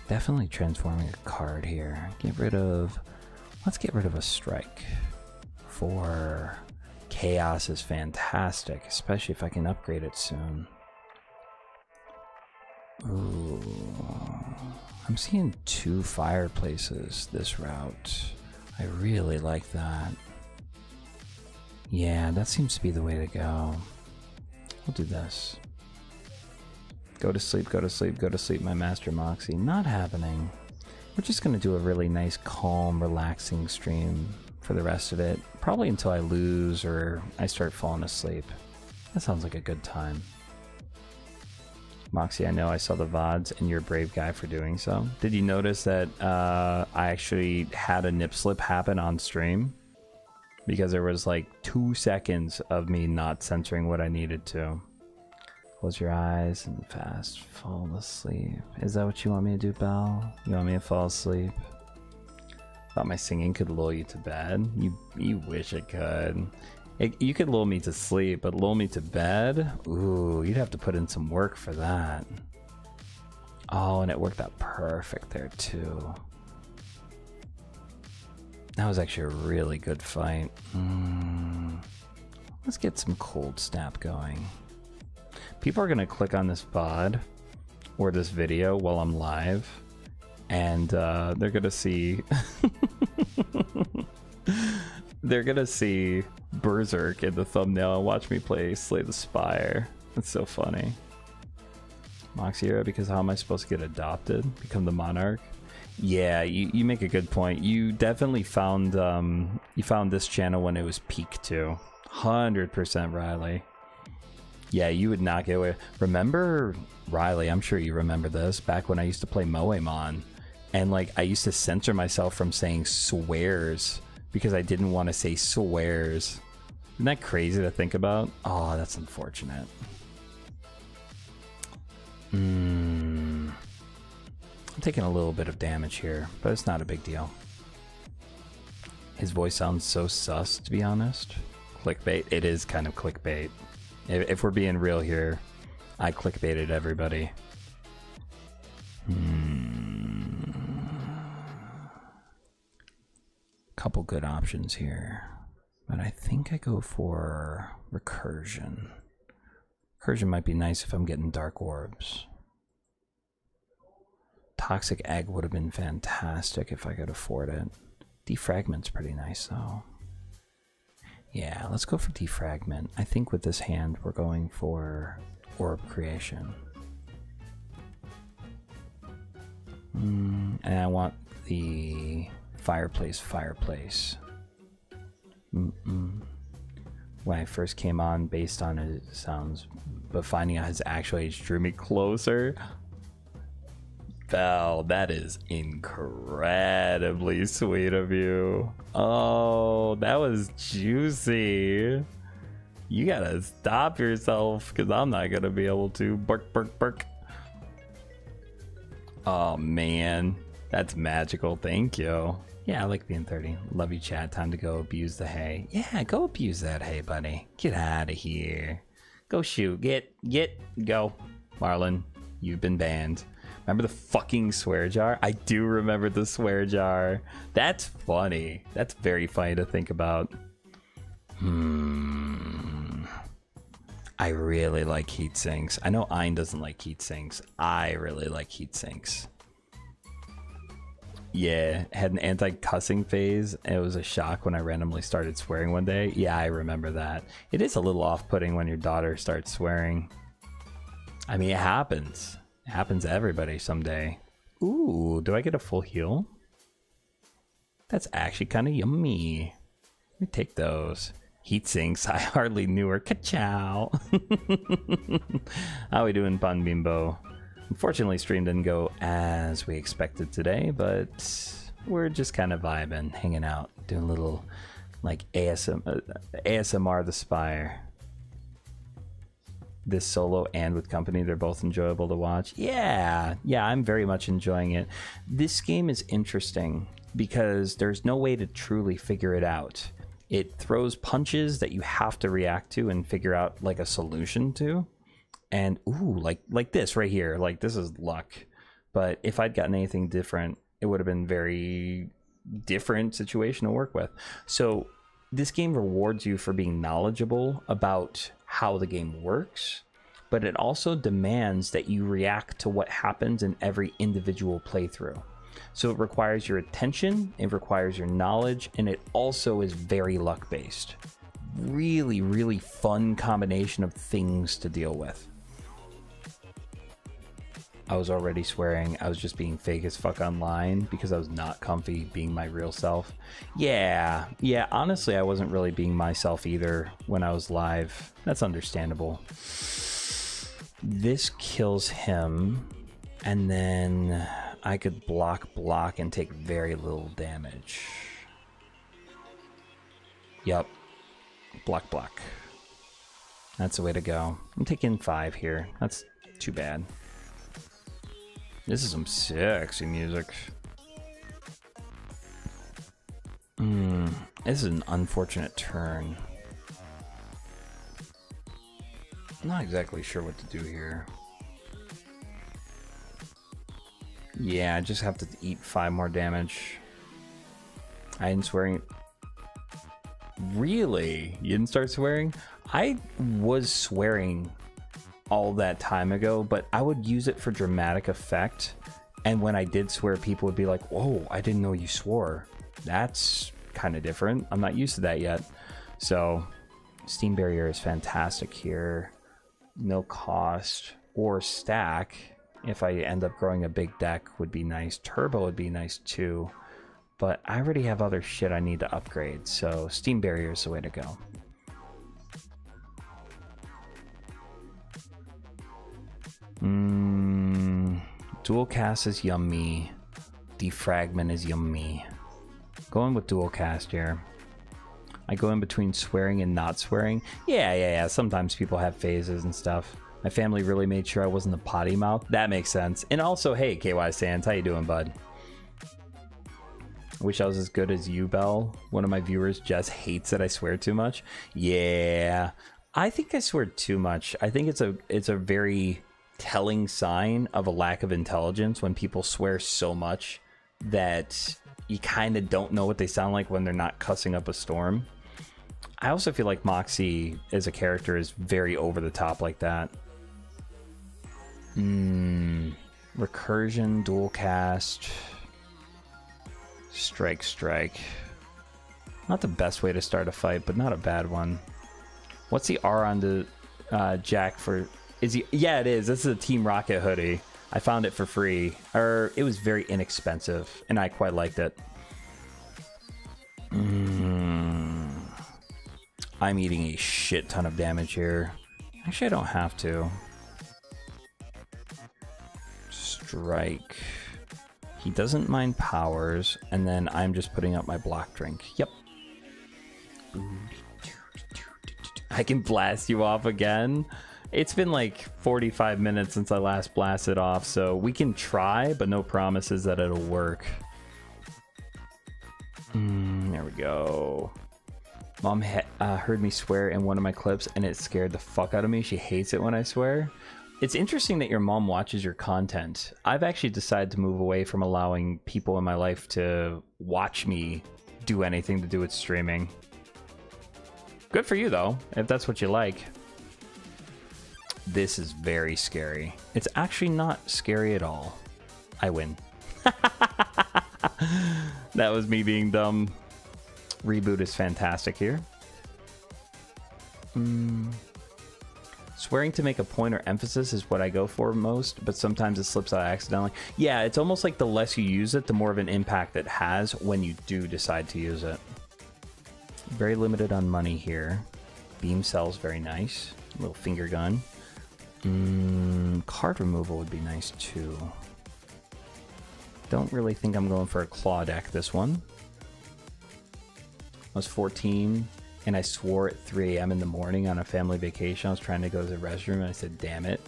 Definitely transforming a card here. Let's get rid of a strike. For chaos is fantastic, especially if I can upgrade it soon. Ooh. I'm seeing 2 fireplaces this route. I really like that. Yeah, that seems to be the way to go. We'll do this. Go to sleep, go to sleep, go to sleep, my master Moxie. Not happening. We're just gonna do a really nice, calm, relaxing stream for the rest of it. Probably until I lose or I start falling asleep. That sounds like a good time. Moxie, I know I saw the VODs and you're a brave guy for doing so. Did you notice that I actually had a nip slip happen on stream? Because there was like 2 seconds of me not censoring what I needed to. Close your eyes and fast fall asleep. Is that what you want me to do, Belle? You want me to fall asleep? Thought my singing could lull you to bed. You wish it could. You could lull me to sleep, but lull me to bed? Ooh, you'd have to put in some work for that. Oh, and it worked out perfect there too. That was actually a really good fight. Let's get some cold snap going. People are gonna click on this VOD or this video while I'm live, and they're gonna see they're gonna see Berserk in the thumbnail and watch me play Slay the Spire. That's so funny. Moxie, because how am I supposed to get adopted? Become the monarch? Yeah, you make a good point. You definitely found this channel when it was peak too. 100% Riley. Yeah, you would not get away. Remember, Riley, I'm sure you remember this, back when I used to play Moemon, and like I used to censor myself from saying swears because I didn't want to say swears. Isn't that crazy to think about? Oh, that's unfortunate. I'm taking a little bit of damage here, but it's not a big deal. His voice sounds so sus, to be honest. Clickbait. It is kind of clickbait. If we're being real here, I clickbaited everybody. Couple good options here, but I think I go for recursion. Recursion might be nice if I'm getting dark orbs. Toxic egg would have been fantastic if I could afford it. Defragment's pretty nice though. Yeah, let's go for defragment. I think with this hand we're going for orb creation. And I want the fireplace. When I first came on, based on his sounds, but finding out his actual age drew me closer. Val, that is incredibly sweet of you. Oh, that was juicy. You gotta stop yourself, because I'm not gonna be able to. Bark. Oh man, that's magical. Thank you. Yeah, I like being 30. Love you, chat. Time to go abuse the hay. Yeah, go abuse that hay, buddy. Get out of here. Go shoot. Go. Marlon, you've been banned. Remember the fucking swear jar? I do remember the swear jar. That's funny. That's very funny to think about. I really like heat sinks. I know Ein doesn't like heat sinks. I really like heat sinks. Yeah, had an anti-cussing phase. It was a shock when I randomly started swearing one day. Yeah, I remember that. It is a little off-putting when your daughter starts swearing. I mean, it happens. It happens to everybody someday. Ooh, do I get a full heal? That's actually kind of yummy. Let me take those. Heat sinks, I hardly knew her. Ka-chow. How we doing, Pan Bimbo? Unfortunately, stream didn't go as we expected today, but we're just kind of vibing, hanging out, doing a little like ASMR the Spire. This solo and with company, they're both enjoyable to watch. Yeah, I'm very much enjoying it. This game is interesting because there's no way to truly figure it out. It throws punches that you have to react to and figure out like a solution to. And ooh, like this right here, like this is luck. But if I'd gotten anything different, it would have been very different situation to work with. So this game rewards you for being knowledgeable about how the game works, but it also demands that you react to what happens in every individual playthrough. So it requires your attention, it requires your knowledge, and it also is very luck based. Really, really fun combination of things to deal with. I was already swearing. I was just being fake as fuck online because I was not comfy being my real self. Yeah, honestly, I wasn't really being myself either when I was live. That's understandable. This kills him, and then I could block, and take very little damage. Yup. Block. That's the way to go. I'm taking 5 here. That's too bad. This is some sexy music. This is an unfortunate turn. I'm not exactly sure what to do here. Yeah, I just have to eat 5 more damage. I ain't swearing. Really? You didn't start swearing? I was swearing all that time ago, but I would use it for dramatic effect. And when I did swear, people would be like, whoa, I didn't know you swore. That's kind of different. I'm not used to that yet. So Steam Barrier is fantastic here. No cost or stack. If I end up growing a big deck would be nice. Turbo would be nice too. But I already have other shit I need to upgrade. So Steam Barrier is the way to go. Dual cast is yummy. Defragment is yummy. Going with dual cast here. I go in between swearing and not swearing. Yeah. Sometimes people have phases and stuff. My family really made sure I wasn't a potty mouth. That makes sense. And also, hey, KY Sands, how you doing, bud? I wish I was as good as you, Belle. One of my viewers just hates that I swear too much. Yeah, I think I swear too much. I think it's a very telling sign of a lack of intelligence when people swear so much that you kind of don't know what they sound like when they're not cussing up a storm. I also feel like Moxie as a character is very over the top like that. Recursion, dual cast, strike. Not the best way to start a fight, but not a bad one. What's the R on the Jack for? Is he? Yeah, it is. This is a Team Rocket hoodie. I found it for free, or it was very inexpensive, and I quite liked it. I'm eating a shit ton of damage here. Actually, I don't have to. Strike. He doesn't mind powers, and then I'm just putting up my block drink. Yep. I can blast you off again. It's been like 45 minutes since I last blasted off, so we can try, but no promises that it'll work. There we go. Mom heard me swear in one of my clips, and it scared the fuck out of me. She hates it when I swear. It's interesting that your mom watches your content. I've actually decided to move away from allowing people in my life to watch me do anything to do with streaming. Good for you, though, if that's what you like. This is very scary. It's actually not scary at all. I win. That was me being dumb. Reboot is fantastic here. Swearing to make a point or emphasis is what I go for most, but sometimes it slips out accidentally. Yeah, it's almost like the less you use it, the more of an impact it has when you do decide to use it. Very limited on money here. Beam cells, very nice. Little finger gun. Card removal would be nice too. Don't really think I'm going for a claw deck this one. I was 14 and I swore at 3 a.m. in the morning on a family vacation. I was trying to go to the restroom and I said, damn it.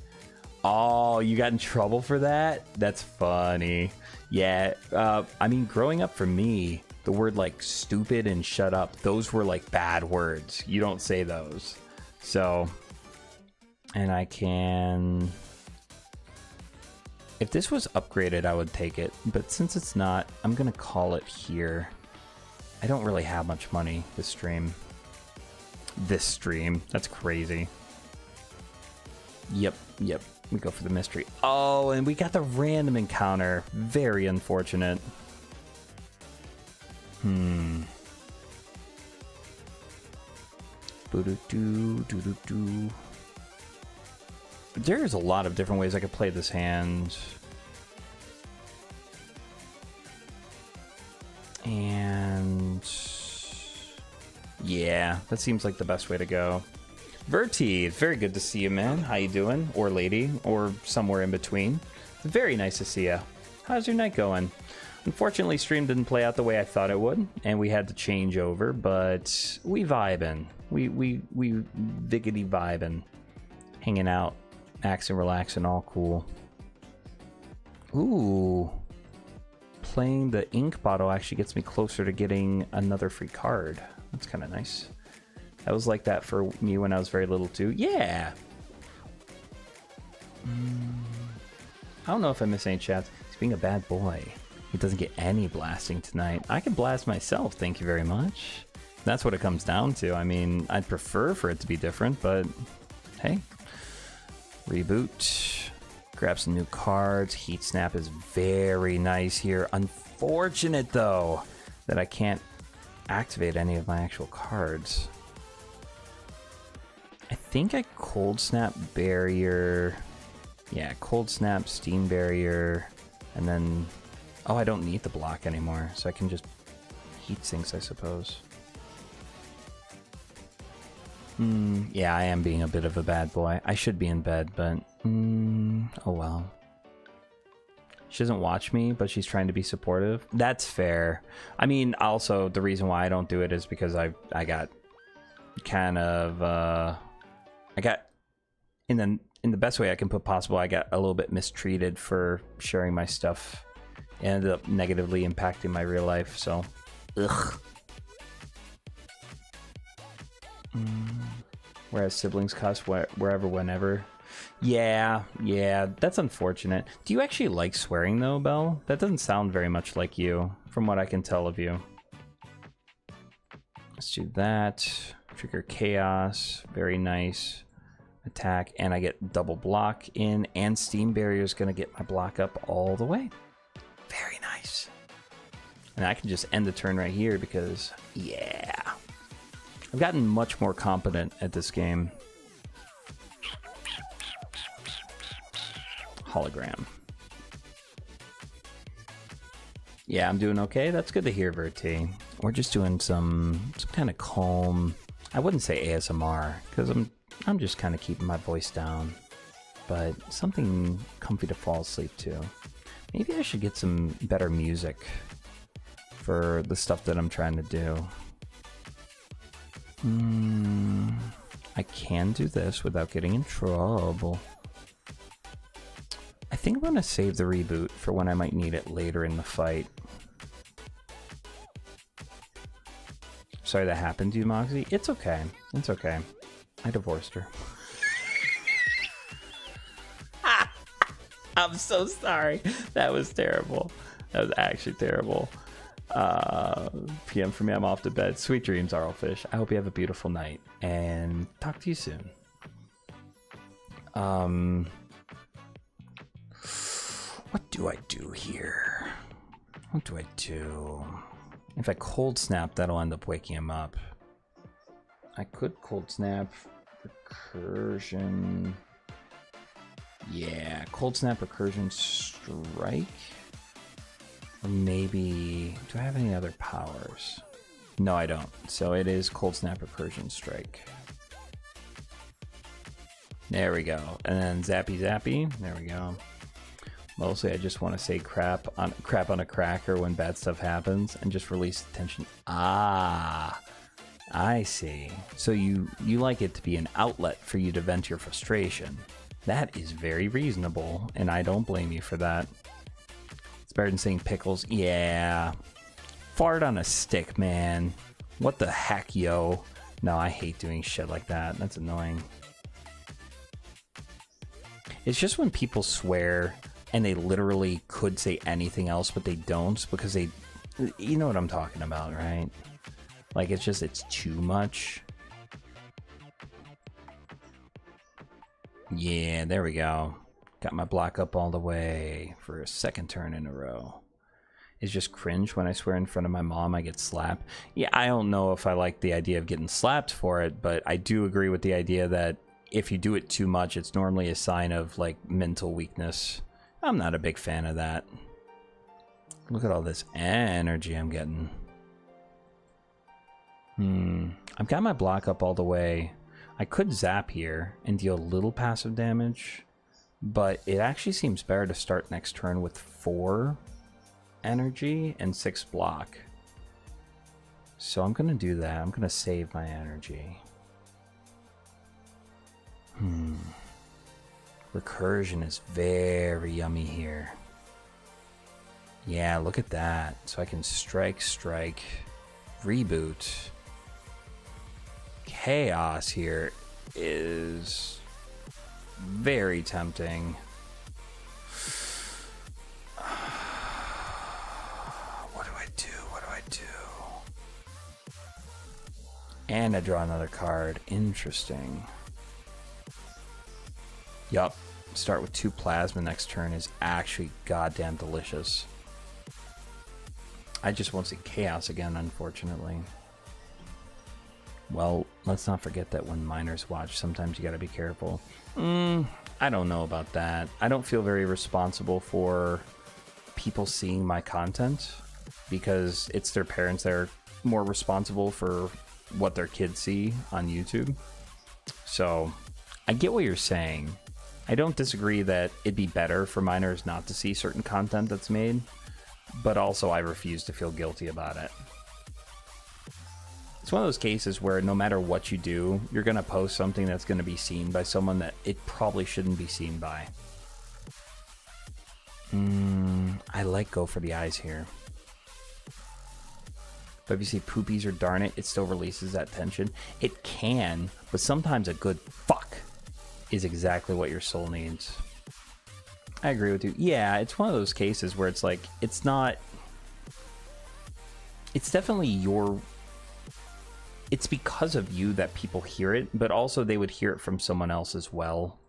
Oh, you got in trouble for that? That's funny. Yeah, I mean, growing up for me, the word like stupid and shut up, those were like bad words. You don't say those. So, and I can... If this was upgraded, I would take it. But since it's not, I'm going to call it here. I don't really have much money this stream. That's crazy. Yep. We go for the mystery. Oh, and we got the random encounter. Very unfortunate. Boo-doo-doo. There's a lot of different ways I could play this hand. And yeah, that seems like the best way to go. Verti, very good to see you, man. How you doing? Or lady, or somewhere in between. Very nice to see you. How's your night going? Unfortunately, stream didn't play out the way I thought it would, and we had to change over, but we vibing. We viggity vibing. Hanging out, axing, relaxing, all cool. Ooh. Playing the ink bottle actually gets me closer to getting another free card. That's kind of nice. That was like that for me when I was very little too. Yeah! I don't know if I miss any chats. He's being a bad boy. He doesn't get any blasting tonight. I can blast myself, thank you very much. That's what it comes down to. I mean, I'd prefer for it to be different, but hey. Reboot. Grab some new cards. Heat Snap is very nice here. Unfortunate, though, that I can't activate any of my actual cards. I think I Cold Snap Barrier. Yeah, Cold Snap, Steam Barrier, and then... Oh, I don't need the block anymore, so I can just Heat Sinks, I suppose. Yeah, I am being a bit of a bad boy. I should be in bed, but... oh well. She doesn't watch me, but she's trying to be supportive. That's fair. I mean, also, the reason why I don't do it is because I got kind of... I got... In the best way I can put possible, I got a little bit mistreated for sharing my stuff. It ended up negatively impacting my real life, so... Ugh. Whereas siblings cuss wherever, whenever. Yeah, that's unfortunate. Do you actually like swearing though, Belle? That doesn't sound very much like you, from what I can tell of you. Let's do that. Trigger Chaos, very nice. Attack, and I get double block in, and Steam Barrier is gonna get my block up all the way. Very nice. And I can just end the turn right here because, yeah. I've gotten much more competent at this game. Hologram. Yeah, I'm doing okay. That's good to hear, Verti. We're just doing some kind of calm. I wouldn't say ASMR because I'm just kind of keeping my voice down, but something comfy to fall asleep to. Maybe I should get some better music for the stuff that I'm trying to do. I can do this without getting in trouble. I think I'm going to save the reboot for when I might need it later in the fight. Sorry that happened to you, Moxie. It's okay. It's okay. I divorced her. I'm so sorry. That was terrible. That was actually terrible. PM for me, I'm off to bed. Sweet dreams, Arlfish. I hope you have a beautiful night, and talk to you soon. What do I do here? What do I do? If I cold snap, that'll end up waking him up. I could cold snap recursion. Yeah, cold snap recursion strike. Or maybe, do I have any other powers? No, I don't. So it is cold snap recursion strike. There we go. And then zappy zappy. There we go. Mostly I just want to say crap on a cracker when bad stuff happens and just release the tension. Ah, I see. So you like it to be an outlet for you to vent your frustration. That is very reasonable, and I don't blame you for that. It's better than saying pickles. Yeah. Fart on a stick, man. What the heck, yo? No, I hate doing shit like that. That's annoying. It's just when people swear and they literally could say anything else, but they don't because they... You know what I'm talking about, right? Like, it's too much. Yeah, there we go. Got my block up all the way for a second turn in a row. It's just cringe when I swear in front of my mom I get slapped. Yeah, I don't know if I like the idea of getting slapped for it, but I do agree with the idea that if you do it too much, it's normally a sign of, like, mental weakness. I'm not a big fan of that. Look at all this energy I'm getting. I've got my block up all the way. I could zap here and deal a little passive damage, but it actually seems better to start next turn with 4 energy and 6 block. So I'm going to do that. I'm going to save my energy. Recursion is very yummy here. Yeah, look at that. So I can strike, reboot. Chaos here is very tempting. What do I do? And I draw another card. Interesting. Yup. Start with 2 plasma next turn is actually goddamn delicious. I just won't see chaos again, unfortunately. Well, let's not forget that when minors watch, sometimes you gotta be careful. I don't know about that. I don't feel very responsible for people seeing my content because it's their parents that are more responsible for what their kids see on YouTube. So, I get what you're saying. I don't disagree that it'd be better for minors not to see certain content that's made, but also I refuse to feel guilty about it. It's one of those cases where no matter what you do, you're going to post something that's going to be seen by someone that it probably shouldn't be seen by. I like go for the eyes here. But if you see poopies or darn it, it still releases that tension. It can, but sometimes a good fuck is exactly what your soul needs. I agree with you. Yeah, it's one of those cases where it's like, it's not... It's definitely your... It's because of you that people hear it, but also they would hear it from someone else as well.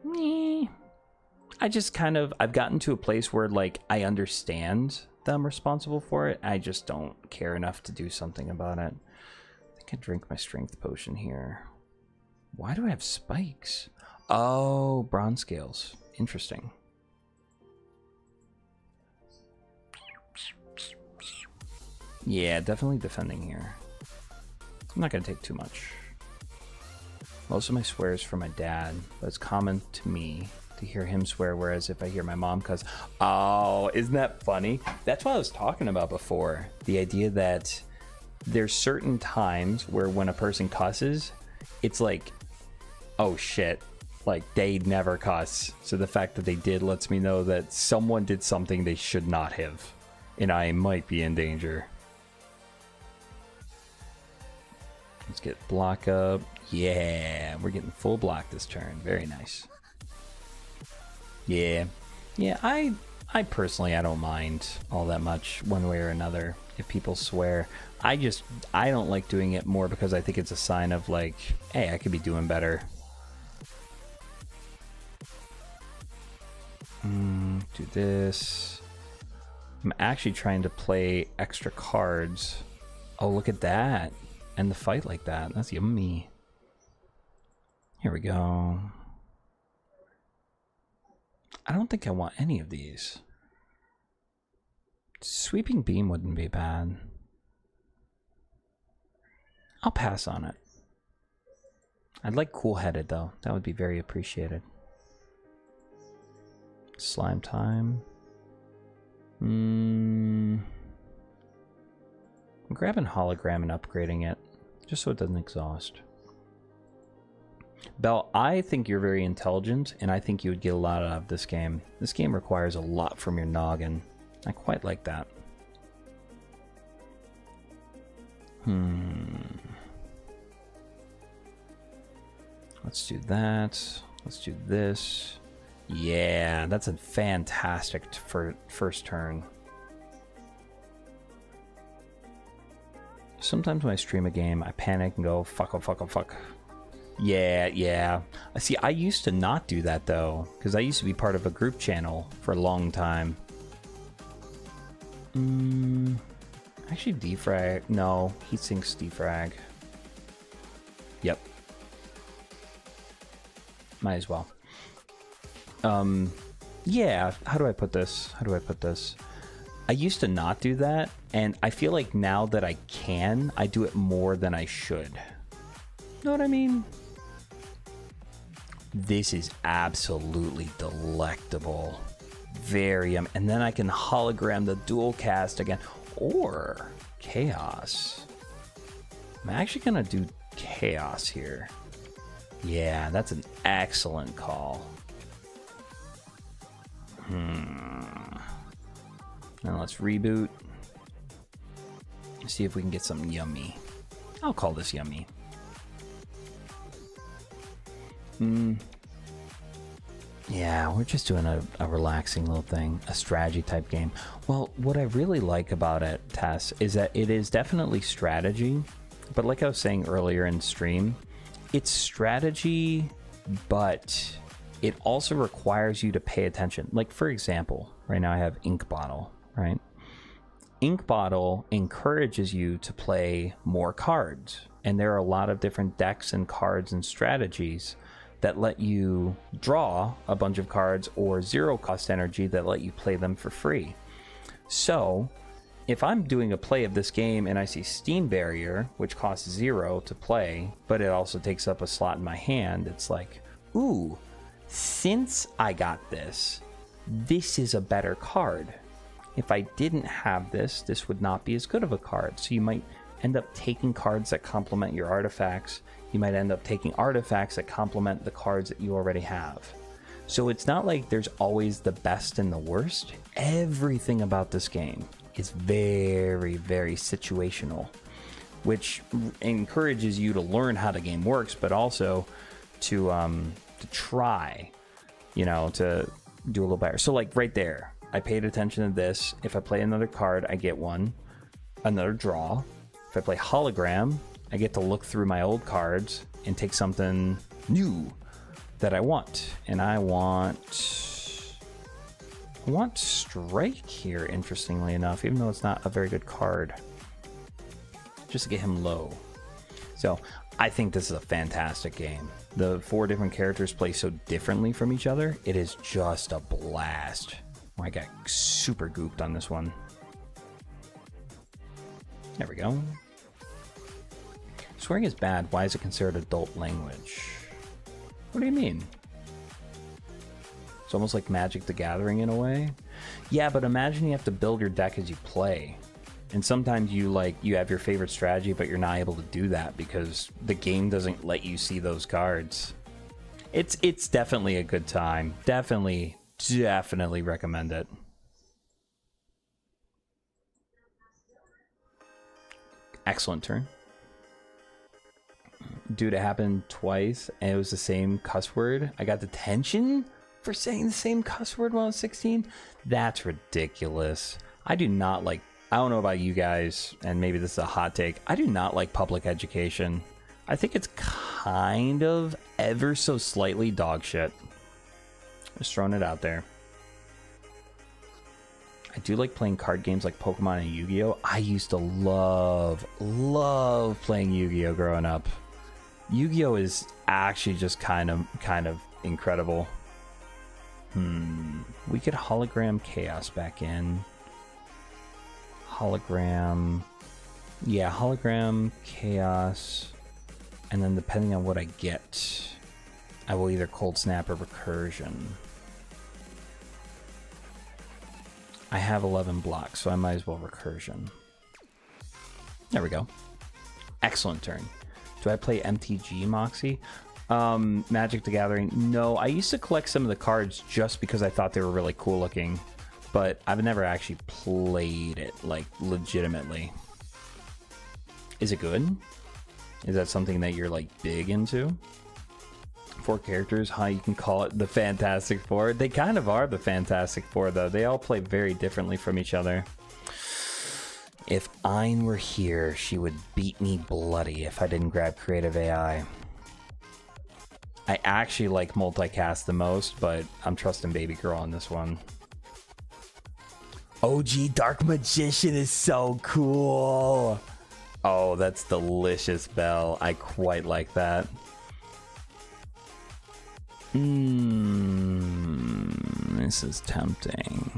I just kind of... I've gotten to a place where, like, I understand that I'm responsible for it. I just don't care enough to do something about it. I think I drink my strength potion here. Why do I have spikes? Oh, bronze scales. Interesting. Yeah, definitely defending here. I'm not going to take too much. Most of my swears from my dad, but it's common to me to hear him swear, whereas if I hear my mom cuss, oh, isn't that funny? That's what I was talking about before. The idea that there's certain times where when a person cusses, it's like, oh shit, like they never cuss. So the fact that they did lets me know that someone did something they should not have, and I might be in danger. Let's get block up. Yeah, we're getting full block this turn. Very nice. Yeah. Yeah, I personally, I don't mind all that much one way or another if people swear. I don't like doing it more because I think it's a sign of like, hey, I could be doing better. Do this. I'm actually trying to play extra cards. Oh, look at that. End the fight like that. That's yummy. Here we go. I don't think I want any of these. Sweeping beam wouldn't be bad. I'll pass on it. I'd like cool-headed though. That would be very appreciated. Slime time. I'm grabbing hologram and upgrading it, just so it doesn't exhaust. Belle, I think you're very intelligent, and I think you would get a lot out of this game. This game requires a lot from your noggin. I quite like that. Let's do that. Let's do this. Yeah, that's a fantastic first turn. Sometimes when I stream a game, I panic and go, fuck, oh, fuck, oh, fuck. Yeah. See, I used to not do that, though, because I used to be part of a group channel for a long time. Actually, defrag. No, heat sinks defrag. Yep. Might as well. Yeah, how do I put this? I used to not do that, and I feel like now that I can, I do it more than I should. Know what I mean? This is absolutely delectable. Very and then I can hologram the dual cast again, or chaos. I'm actually gonna do chaos here. Yeah, that's an excellent call. Now let's reboot. See if we can get something yummy. I'll call this yummy. Yeah, we're just doing a relaxing little thing, a strategy type game. Well, what I really like about it, Tess, is that it is definitely strategy, but like I was saying earlier in stream, it's strategy, but it also requires you to pay attention. Like, for example, right now I have Ink Bottle, right? Ink Bottle encourages you to play more cards, and there are a lot of different decks and cards and strategies that let you draw a bunch of cards or zero cost energy that let you play them for free. So if I'm doing a play of this game and I see Steam Barrier, which costs 0 to play, but it also takes up a slot in my hand, it's like, ooh, since I got this, this is a better card. If I didn't have this, this would not be as good of a card. So you might end up taking cards that complement your artifacts. You might end up taking artifacts that complement the cards that you already have. So it's not like there's always the best and the worst. Everything about this game is very, very situational, which encourages you to learn how the game works, but also to try, to do a little better. So like right there, I paid attention to this. If I play another card, I get another draw. If I play hologram, I get to look through my old cards and take something new that I want. And I want Strike here, interestingly enough, even though it's not a very good card. Just to get him low. So I think this is a fantastic game. The 4 different characters play so differently from each other. It is just a blast. I got super gooped on this one. There we go. Swearing is bad. Why is it considered adult language? What do you mean? It's almost like Magic the Gathering in a way. Yeah, but imagine you have to build your deck as you play. And sometimes you have your favorite strategy, but you're not able to do that because the game doesn't let you see those cards. It's definitely a good time. Definitely recommend it. Excellent turn. Dude, it happened twice and it was the same cuss word. I got detention for saying the same cuss word when I was 16. That's ridiculous. I do not like, I don't know about you guys, and maybe this is a hot take. I do not like public education. I think it's kind of ever so slightly dog shit. Just throwing it out there. I do like playing card games like Pokemon and Yu-Gi-Oh! I used to love playing Yu-Gi-Oh! Growing up. Yu-Gi-Oh! Is actually just kind of incredible. We could hologram chaos back in. Hologram. Yeah, hologram chaos. And then depending on what I get, I will either cold snap or recursion. I have 11 blocks, so I might as well recursion. There we go. Excellent turn. Do I play MTG Moxie? Magic the Gathering? No, I used to collect some of the cards just because I thought they were really cool looking, but I've never actually played it, like, legitimately. Is it good? Is that something that you're, like, big into? 4 characters, how you can call it the Fantastic Four. They kind of are the Fantastic Four, though. They all play very differently from each other. If Ayn were here, she would beat me bloody if I didn't grab Creative AI. I actually like multicast the most, but I'm trusting Baby Girl on this one. OG Dark Magician is so cool. Oh, that's delicious, Belle. I quite like that. This is tempting.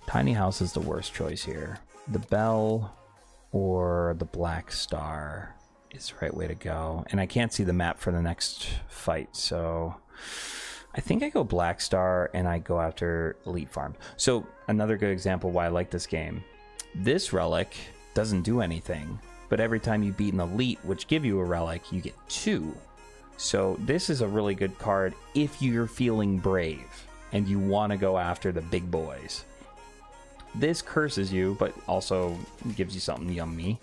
Tiny House is the worst choice here. The Bell or the Black Star is the right way to go. And I can't see the map for the next fight, so I think I go Black Star and I go after Elite Farm. So another good example why I like this game. This relic doesn't do anything, but every time you beat an Elite, which give you a relic, you get 2. So this is a really good card if you're feeling brave and you want to go after the big boys. This curses you, but also gives you something yummy.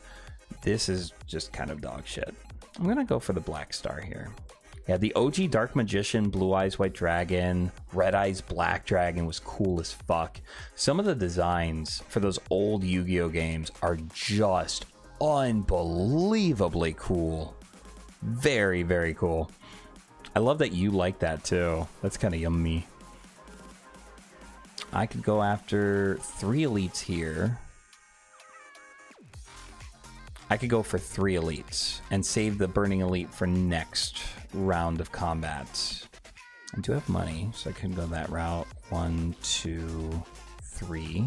This is just kind of dog shit. I'm going to go for the Black Star here. Yeah, the OG Dark Magician, Blue Eyes White Dragon, Red Eyes Black Dragon was cool as fuck. Some of the designs for those old Yu-Gi-Oh games are just unbelievably cool. Very, very cool. I love that you like that too. That's kind of yummy. I could go after 3 elites here. I could go for 3 elites and save the Burning Elite for next round of combat. I do have money, so I can go that route. 1, 2, 3.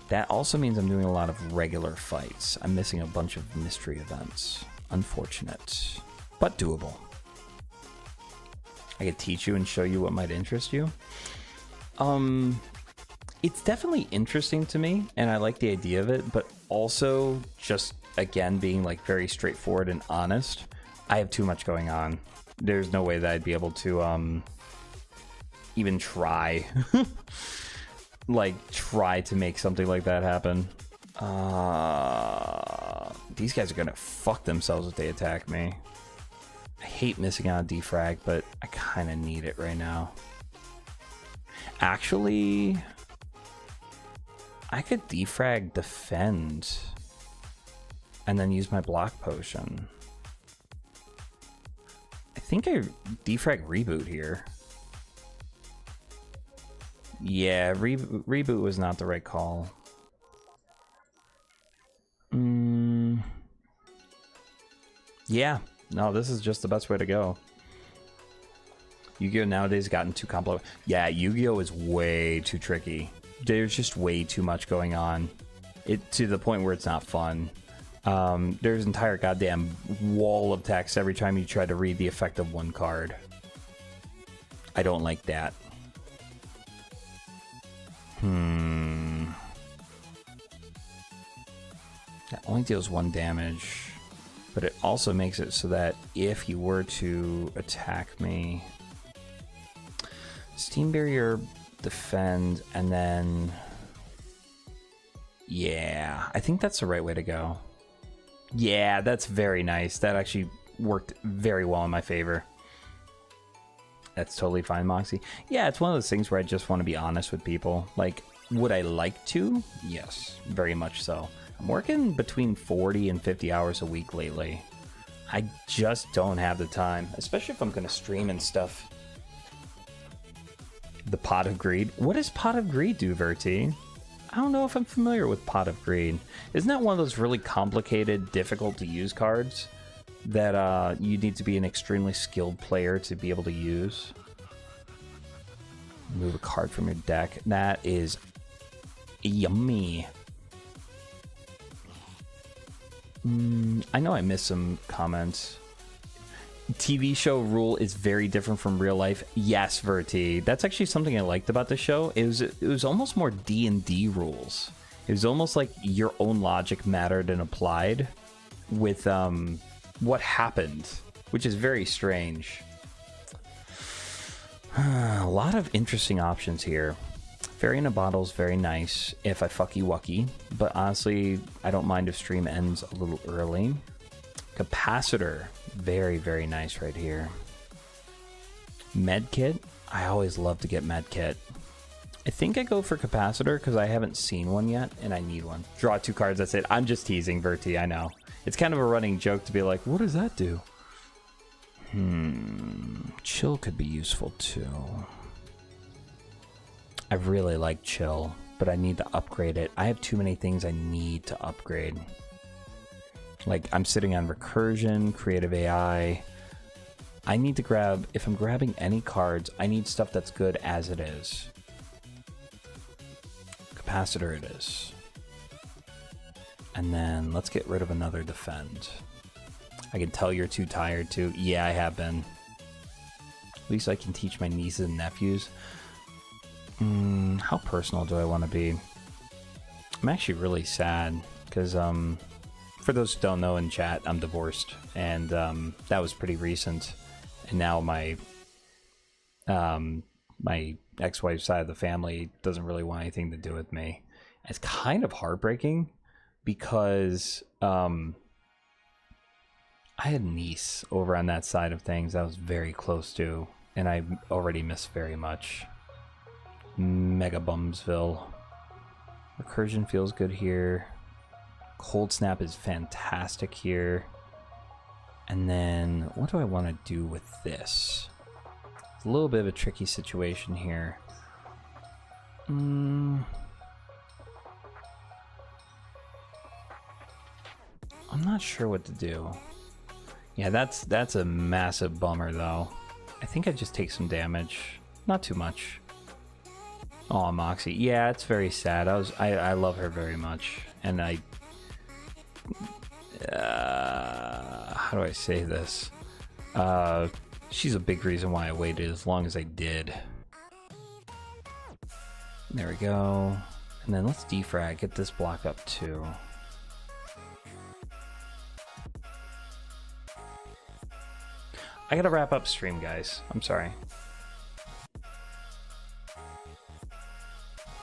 That also means I'm doing a lot of regular fights. I'm missing a bunch of mystery events. Unfortunate, but doable. I could teach you and show you what might interest you. It's definitely interesting to me, and I like the idea of it, but also just, again, being like very straightforward and honest, I have too much going on. There's no way that I'd be able to even try try to make something like that happen. These guys are gonna fuck themselves if they attack me. I hate missing out on defrag, but I kind of need it right now. Actually, I could defrag defend and then use my block potion. I think I defrag reboot here. Yeah, reboot was not the right call. Yeah, no, this is just the best way to go. Yu-Gi-Oh! Nowadays gotten too complicated. Yeah, Yu-Gi-Oh! Is way too tricky. There's just way too much going on. It to the point where it's not fun. There's an entire goddamn wall of text every time you try to read the effect of one card. I don't like that. That only deals 1 damage, but it also makes it so that if you were to attack me, Steam Barrier, defend, and then... Yeah, I think that's the right way to go. Yeah, that's very nice. That actually worked very well in my favor. That's totally fine, Moxie. Yeah, it's one of those things where I just want to be honest with people. Like, would I like to? Yes, very much so. I'm working between 40 and 50 hours a week lately. I just don't have the time, especially if I'm going to stream and stuff. The Pot of Greed. What does Pot of Greed do, Verti? I don't know if I'm familiar with Pot of Greed. Isn't that one of those really complicated, difficult to use cards that you need to be an extremely skilled player to be able to use? Move a card from your deck. That is yummy. I know I missed some comments. TV show rule is very different from real life. Yes, Verti. That's actually something I liked about the show. It was almost more D&D rules. It was almost like your own logic mattered and applied with what happened, which is very strange. A lot of interesting options here. Fairy in a bottle is very nice if I fucky wucky, but honestly, I don't mind if stream ends a little early. Capacitor, very, very nice right here. Medkit, I always love to get Medkit. I think I go for Capacitor because I haven't seen one yet and I need one. Draw 2 cards, that's it. I'm just teasing, Verti, I know. It's kind of a running joke to be like, what does that do? Chill could be useful too. I really like Chill, but I need to upgrade it. I have too many things I need to upgrade. Like, I'm sitting on Recursion, Creative AI. I need to grab, if I'm grabbing any cards, I need stuff that's good as it is. Capacitor it is. And then let's get rid of another defend. I can tell you're too tired too. Yeah, I have been. At least I can teach my nieces and nephews. How personal do I want to be? I'm actually really sad because for those who don't know in chat, I'm divorced, and that was pretty recent. And now my my ex-wife's side of the family doesn't really want anything to do with me. It's kind of heartbreaking because I had a niece over on that side of things I was very close to, and I already miss very much. Mega Bumsville. Recursion feels good here. Cold Snap is fantastic here. And then, what do I want to do with this? It's a little bit of a tricky situation here. I'm not sure what to do. Yeah, that's a massive bummer though. I think I just take some damage. Not too much. Oh, Moxie. Yeah, it's very sad. I love her very much. And how do I say this? She's a big reason why I waited as long as I did. There we go. And then let's defrag, get this block up too. I gotta wrap up stream, guys. I'm sorry.